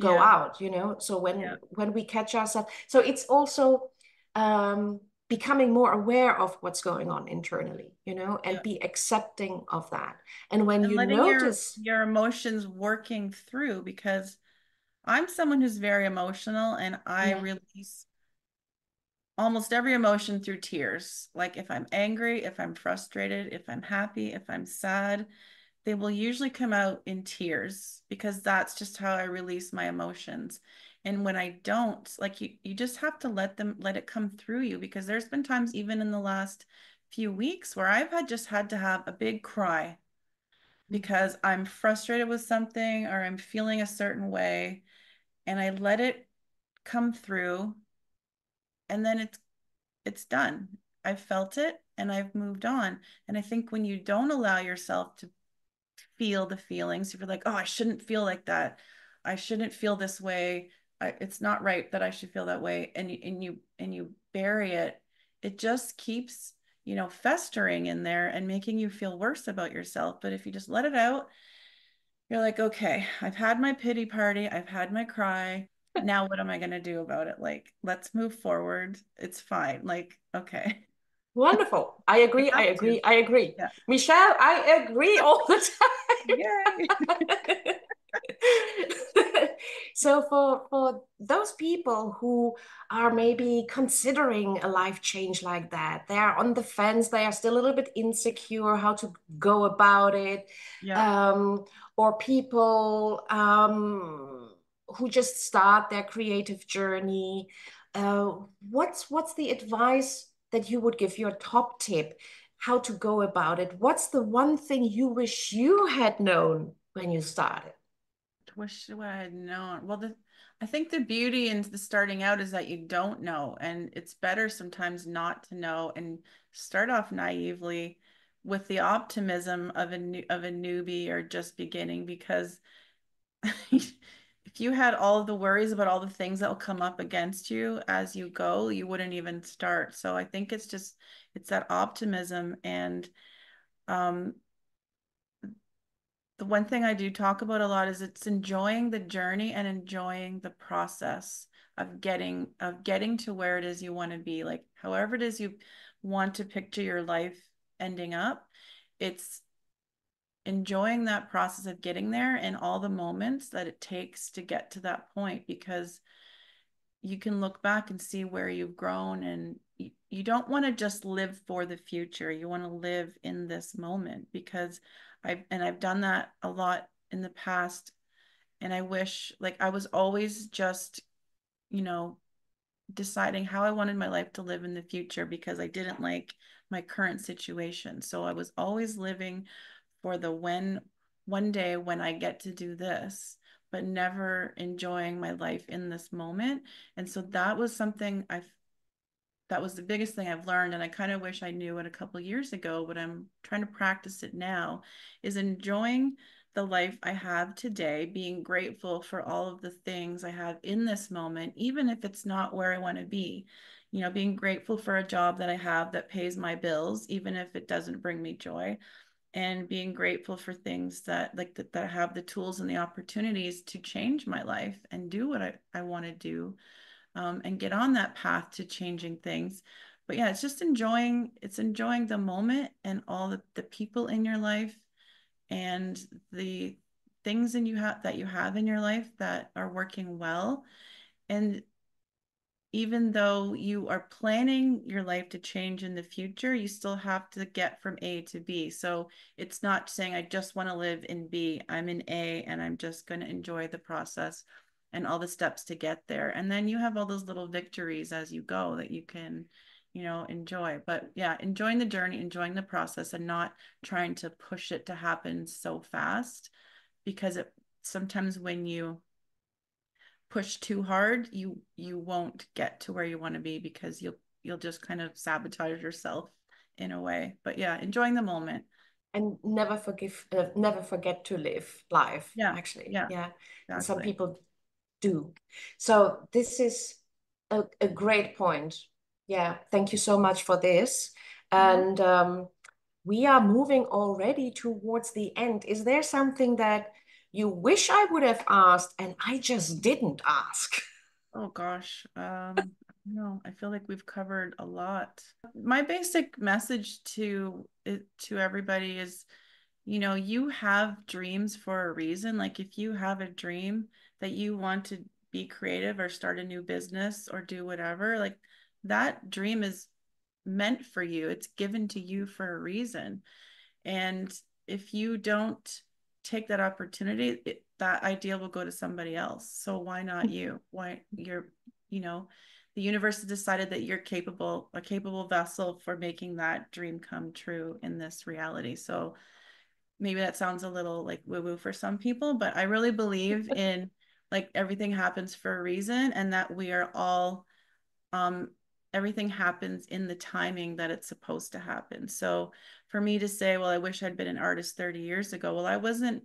go Yeah. out, so Yeah. when we catch ourselves, so it's also um becoming more aware of what's going on internally, and Yeah. be accepting of that. And when And you letting notice, your emotions working through, because I'm someone who's very emotional and I yeah, release almost every emotion through tears. Like if I'm angry, if I'm frustrated, if I'm happy, if I'm sad, they will usually come out in tears because that's just how I release my emotions. And when I don't, like you just have to let it come through you, because there's been times even in the last few weeks where just had to have a big cry because I'm frustrated with something or I'm feeling a certain way, and I let it come through, and then it's done. I've felt it and I've moved on. And I think when you don't allow yourself to feel the feelings, if you're like, oh, I shouldn't feel like that, I shouldn't feel this way, it's not right that I should feel that way, and you bury it, it just keeps, festering in there and making you feel worse about yourself. But if you just let it out, you're like, okay, I've had my pity party, I've had my cry. Now what am I going to do about it? Like, let's move forward. It's fine. Like, okay. wonderful. I I agree, I have to. agree, I agree. Yeah. Michelle, I agree all the Yay. time. So for those people who are maybe considering a life change like that, they are on the fence, they are still a little bit insecure how to go about it, Yeah. um, or people who just start their creative journey. What's the advice that you would give, your top tip, how to go about it? What's the one thing you wish you had known when you started? Wish I had known. Well, I think the beauty in the starting out is that you don't know, and it's better sometimes not to know and start off naively with the optimism of a newbie or just beginning, because if you had all of the worries about all the things that will come up against you as you go, you wouldn't even start. So I think it's that optimism. And um, the one thing I do talk about a lot is it's enjoying the journey and enjoying the process of getting to where it is you want to be. Like however it is you want to picture your life ending up, it's enjoying that process of getting there and all the moments that it takes to get to that point, because you can look back and see where you've grown, and you don't want to just live for the future. You want to live in this moment, because I've done that a lot in the past, and I wish, like, I was always just, you know, deciding how I wanted my life to live in the future because I didn't like my current situation. So I was always living for the one day when I get to do this, but never enjoying my life in this moment. And so that was the biggest thing I've learned. And I kind of wish I knew it a couple of years ago, but I'm trying to practice it now, is enjoying the life I have today, being grateful for all of the things I have in this moment, even if it's not where I want to be. Being grateful for a job that I have that pays my bills, even if it doesn't bring me joy, and being grateful for things that have the tools and the opportunities to change my life and do what I want to do, and get on that path to changing things. But yeah, it's enjoying the moment and all the people in your life and the things that you have in your life that are working well. And even though you are planning your life to change in the future, you still have to get from A to B. So it's not saying I just want to live in B. I'm in A and I'm just going to enjoy the process and all the steps to get there. And then you have all those little victories as you go that you can, enjoy. But yeah, enjoying the journey, enjoying the process, and not trying to push it to happen so fast, because it sometimes when you push too hard, you won't get to where you want to be because you'll just kind of sabotage yourself in a way. But yeah, enjoying the moment. And never forget to live life, Yeah, actually. yeah, Yeah. And some exactly. people do. So this is a great point. Yeah. Thank you so much for this. Mhm. And we are moving already towards the end. Is there something that you wish I would have asked and I just didn't ask? Oh gosh. No, I feel like we've covered a lot. My basic message to everybody is, you have dreams for a reason. Like if you have a dream that you want to be creative or start a new business or do whatever, like that dream is meant for you. It's given to you for a reason. And if you don't take that opportunity, that ideal will go to somebody else. So why not you? Why you know, the universe has decided that you're a capable vessel for making that dream come true in this reality. So maybe that sounds a little like woo-woo for some people, but I really believe in like everything happens for a reason and that we are all um, everything happens in the timing that it's supposed to happen. So for me to say, well, I wish I'd been an artist 30 years ago, well, I wasn't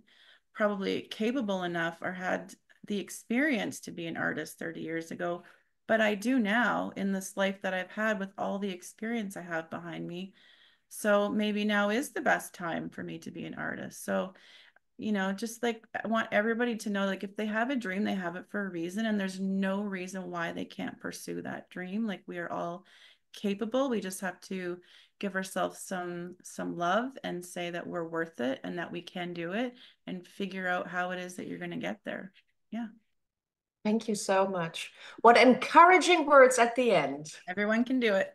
probably capable enough or had the experience to be an artist 30 years ago, but I do now in this life that I've had with all the experience I have behind me. So maybe now is the best time for me to be an artist. So just like I want everybody to know, like if they have a dream, they have it for a reason, and there's no reason why they can't pursue that dream. Like we are all capable. We just have to give ourselves some love and say that we're worth it and that we can do it and figure out how it is that you're going to get there. Yeah. Thank you so much. What encouraging words at the end. Everyone can do it.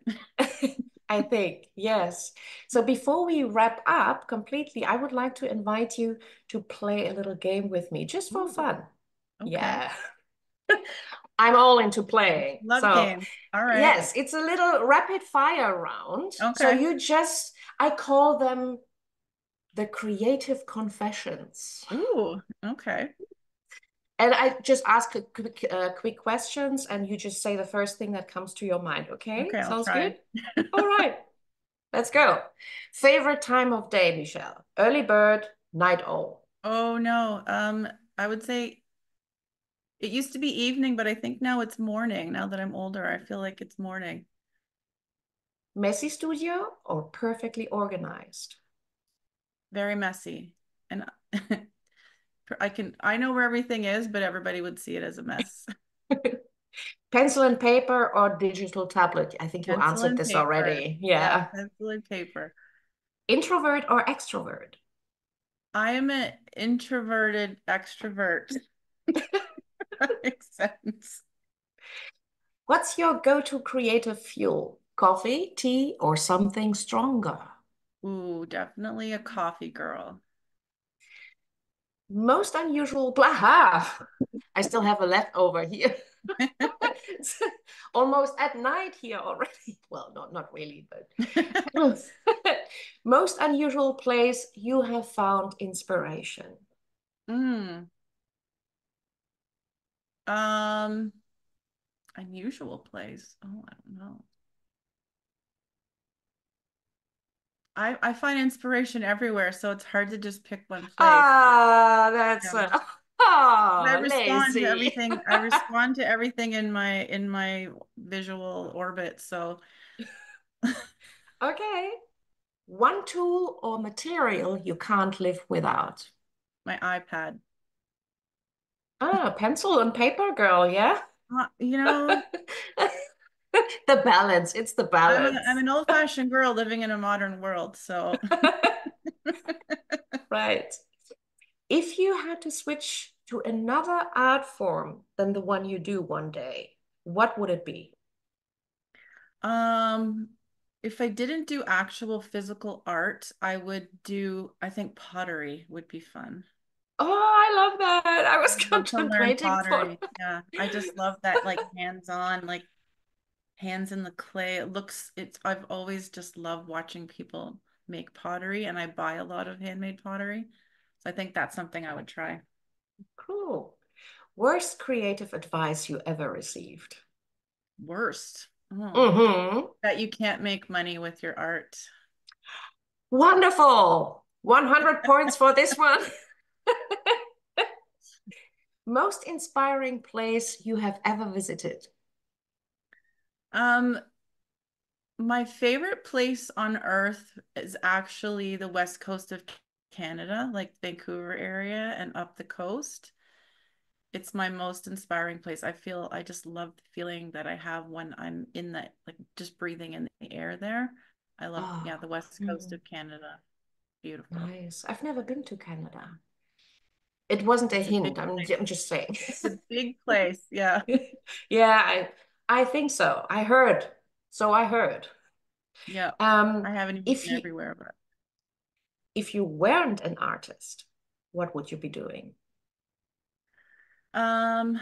I think, yes. So before we wrap up completely, I would like to invite you to play a little game with me just for Ooh, fun. okay. Yeah, I'm all into playing. Love So, games. All right. yes, it's a little rapid fire round. So Okay. I call them the creative confessions. Ooh, okay. And I just ask quick questions, and you just say the first thing that comes to your mind. Okay, Okay, I'll sounds good? try. All right. Let's go. Favorite time of day, Michelle? Early bird, night owl. Oh no. I would say it used to be evening, but I think now it's morning. Now that I'm older, I feel like it's morning. Messy studio or perfectly organized? Very messy. And I know where everything is, but everybody would see it as a mess. Pencil and paper or digital tablet? I think you Pencil answered and this paper. already. Yeah, Yeah. pencil and paper. Introvert or extrovert? I am an introverted extrovert. That makes sense. What's your go-to creative fuel? Coffee, tea, or something stronger? Ooh, definitely a coffee girl. Most unusual, blah. I still have a leftover here. It's almost at night here already. Well, not really, but most unusual place you have found inspiration. Mm. Um, Unusual place. Oh, I don't know. I find inspiration everywhere, so it's hard to just pick one place. Ah, that's Yeah. I respond to lazy. everything. I respond to everything in my visual orbit. So Okay. One tool or material you can't live without. my iPad. Ah, pencil and paper girl, yeah? You know, The balance. It's the I'm balance. an old-fashioned girl living in a modern world. So Right. If you had to switch to another art form than the one you do one day, what would it be? um if I didn't do actual physical art, I think pottery would be fun. Oh, I love that. I was I'd love to learn contemplating for. pottery. Yeah, I just love that like hands-on, like hands in the clay. I've always just loved watching people make pottery and I buy a lot of handmade pottery. So I think that's something I would try. Cool. Worst creative advice you ever received? Worst. Oh, Mm-hmm. that you can't make money with your art. Wonderful. 100 points for this one. Most inspiring place you have ever visited? Um, my favorite place on earth is actually the west coast of Canada, like Vancouver area and up the coast. It's my most inspiring place. I just love the feeling that I have when I'm in that, like just breathing in the air there. I love, yeah, Oh, the west coast mhm. of Canada. Beautiful. Nice. I've never been to Canada. It wasn't a It's a big hint. I'm place. just saying. It's a big place. Yeah. Yeah, I think so. I heard. So I heard. Yeah. Um, I haven't even if been you everywhere, but if you weren't an artist, what would you be doing? um,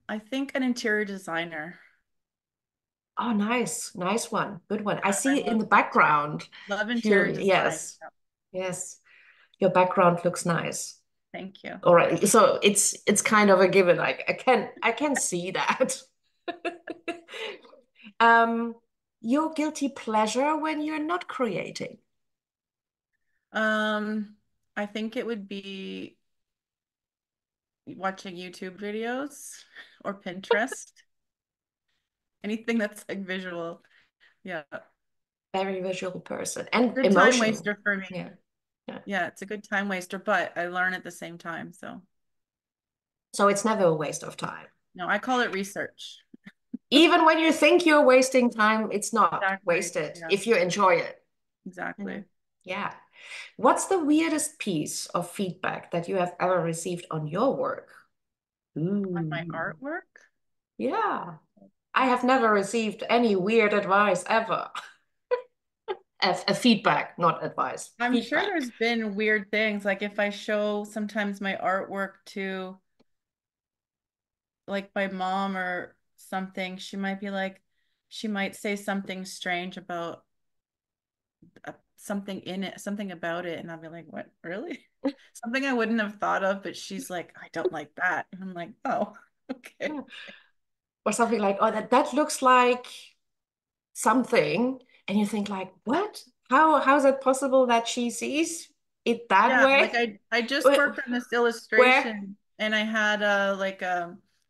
I think an interior designer. Oh, nice. Nice one. Good one. I I see it in love the background interior here. design. Yes. Yeah, Yes. Your background looks nice. thank you. All right. So it's kind of a given. Like I can see that. Um, your guilty pleasure when you're not creating. Um, I think it would be watching YouTube videos or Pinterest. Anything that's like visual. Yeah. Very visual person and Good time emotional. waster for me. Yeah. Yeah. Yeah, it's a good time waster, but I learn at the same time. So, So it's never a waste of time. no, I call it research. Even when you think you're wasting time, it's not Exactly. wasted Yeah, if you enjoy it. You know? exactly. Yeah. What's the weirdest piece of feedback that you have ever received on your work? On my Ooh. artwork, Yeah. I let's have see. never received any weird advice ever. A feedback, not advice. I'm sure Feedback. there's been weird things. Like if I show sometimes my artwork to like my mom or something, she might say something strange about something in it, something about it. And I'll be like, what, really? Something I wouldn't have thought of, but she's like, I don't like that. And I'm like, oh, okay. Yeah. Or something like, oh, that looks like something. And you think like, what? How is it possible that she sees it that Yeah, way? like I just worked on this Where? illustration and I had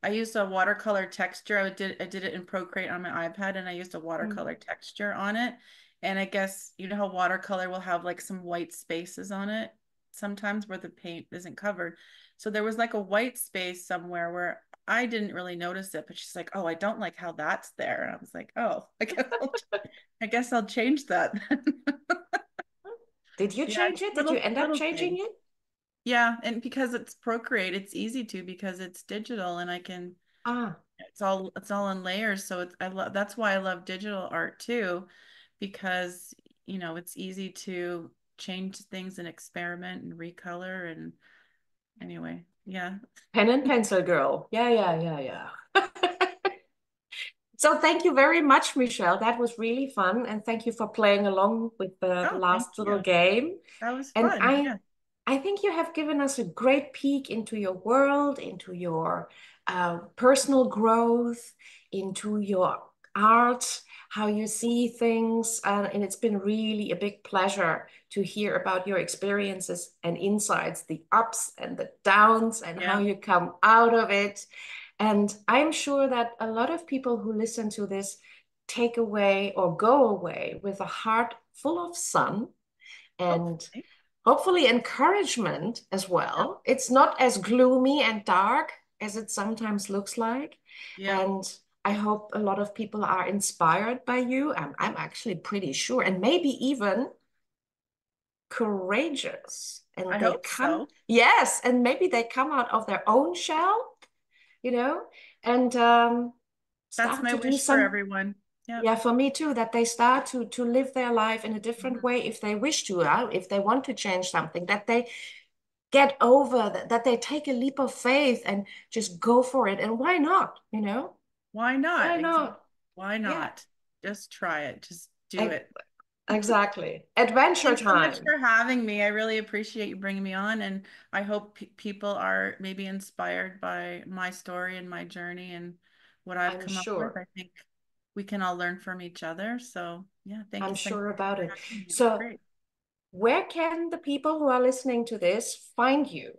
I used a watercolor texture. I did it in Procreate on my iPad and I used a Mm. watercolor texture on it. And I guess you know how watercolor will have like some white spaces on it sometimes where the paint isn't covered. So there was like a white space somewhere where I didn't really notice it, but she's like, "Oh, I don't like how that's there." And I was like, "Oh, I guess I'll change that." Did you Yeah, change just it? Did you end up little changing things. it? Yeah, and because it's Procreate, it's easy to because it's digital and I can Ah, it's all in layers. So it's I love that's why I love digital art too, because you know it's easy to change things and experiment and recolor and anyway, yeah. pen and pencil girl. Yeah, yeah, yeah, yeah. So thank you very much, Michelle. That was really fun. And thank you for playing along with the Oh, thank last little you. game. That was And fun. I Yeah. I think you have given us a great peek into your world, into your personal growth, into your art, how you see things. And it's been really a big pleasure to hear about your experiences and insights, the ups and the downs, and how Yeah. you come out of it. And I'm sure that a lot of people who listen to this take away or go away with a heart full of sun and Hopefully. hopefully encouragement as Yeah. well. It's not as gloomy and dark as it sometimes looks like. Yeah. And I hope a lot of people are inspired by you. I'm actually pretty sure, and maybe even courageous. And I they hope come, so. yes, and maybe they come out of their own shell, you know, and That's start my to do wish for some. everyone. Yeah. Yeah, for me too, that they start to live their life in a different Mhm. way if they wish to, if they want to change something, that they get over that they take a leap of faith and just go for it. And why not? Why not? Why Exactly. not? Why Yeah, not? Just try it. Just do I, it. Exactly. Adventure Thanks so much time. for having me. I really appreciate you bringing me on, and I hope people are maybe inspired by my story and my journey and what I've I'm come up with. sure. I think we can all learn from each other. So yeah, thank I'm you. Thanks sure about for it. having me. It was So, great. where can the people who are listening to this find you,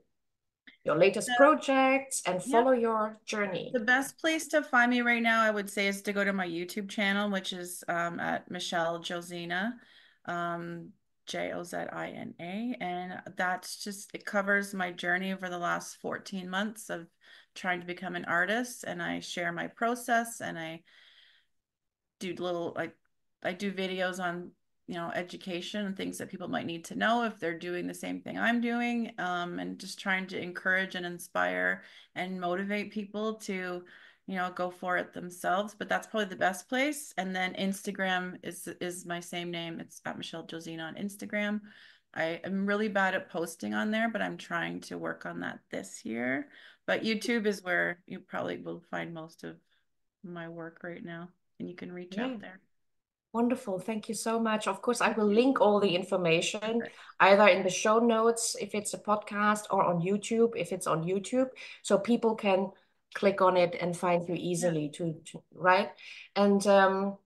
your latest projects, and Yeah. follow your journey? The best place to find me right now, I would say, is to go to my YouTube channel, which is at Michelle Jozina, Jozina. And that's just, it covers my journey over the last 14 months of trying to become an artist. And I share my process, and I do little like I do videos on education and things that people might need to know if they're doing the same thing I'm doing, and just trying to encourage and inspire and motivate people to go for it themselves. But that's probably the best place. And then Instagram is my same name. It's at Michelle Jozina on Instagram. I am really bad at posting on there, but I'm trying to work on that this year. But YouTube is where you probably will find most of my work right now, and you can reach Yeah. out there. Wonderful. Thank you so much. Of course, I will link all the information Perfect. either in the show notes if it's a podcast or on YouTube if it's on YouTube. So people can click on it and find you Yeah. easily right? And well,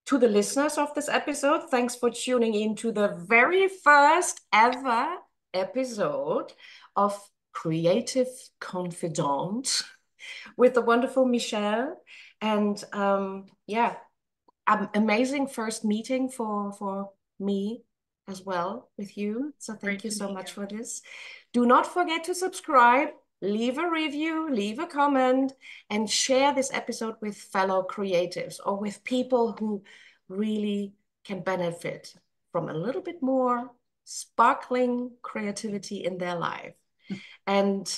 to the listeners of this episode, thanks for tuning in to the very first ever episode of Creative Confidante with the wonderful Michelle. And yeah, amazing first meeting for me as well with you. So thank Great you to so meet much you. for this. Do not forget to subscribe, leave a review, leave a comment, and share this episode with fellow creatives or with people who really can benefit from a little bit more sparkling creativity in their life. And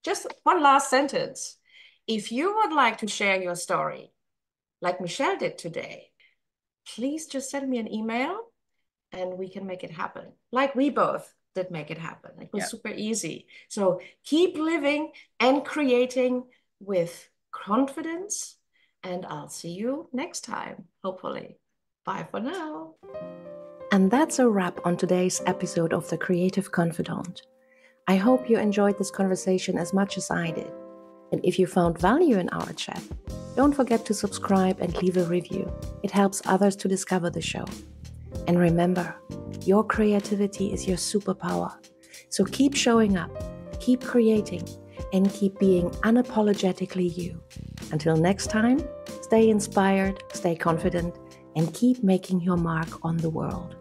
just one last sentence. If you would like to share your story, like Michelle did today, please just send me an email and we can make it happen. Like we both did make it happen. It was Yeah. super easy. So keep living and creating with confidence. And I'll see you next time, hopefully. Bye for now. And that's a wrap on today's episode of The Creative Confidante. I hope you enjoyed this conversation as much as I did. And if you found value in our chat, don't forget to subscribe and leave a review. It helps others to discover the show. And remember, your creativity is your superpower. So keep showing up, keep creating, and keep being unapologetically you. Until next time, stay inspired, stay confident, and keep making your mark on the world.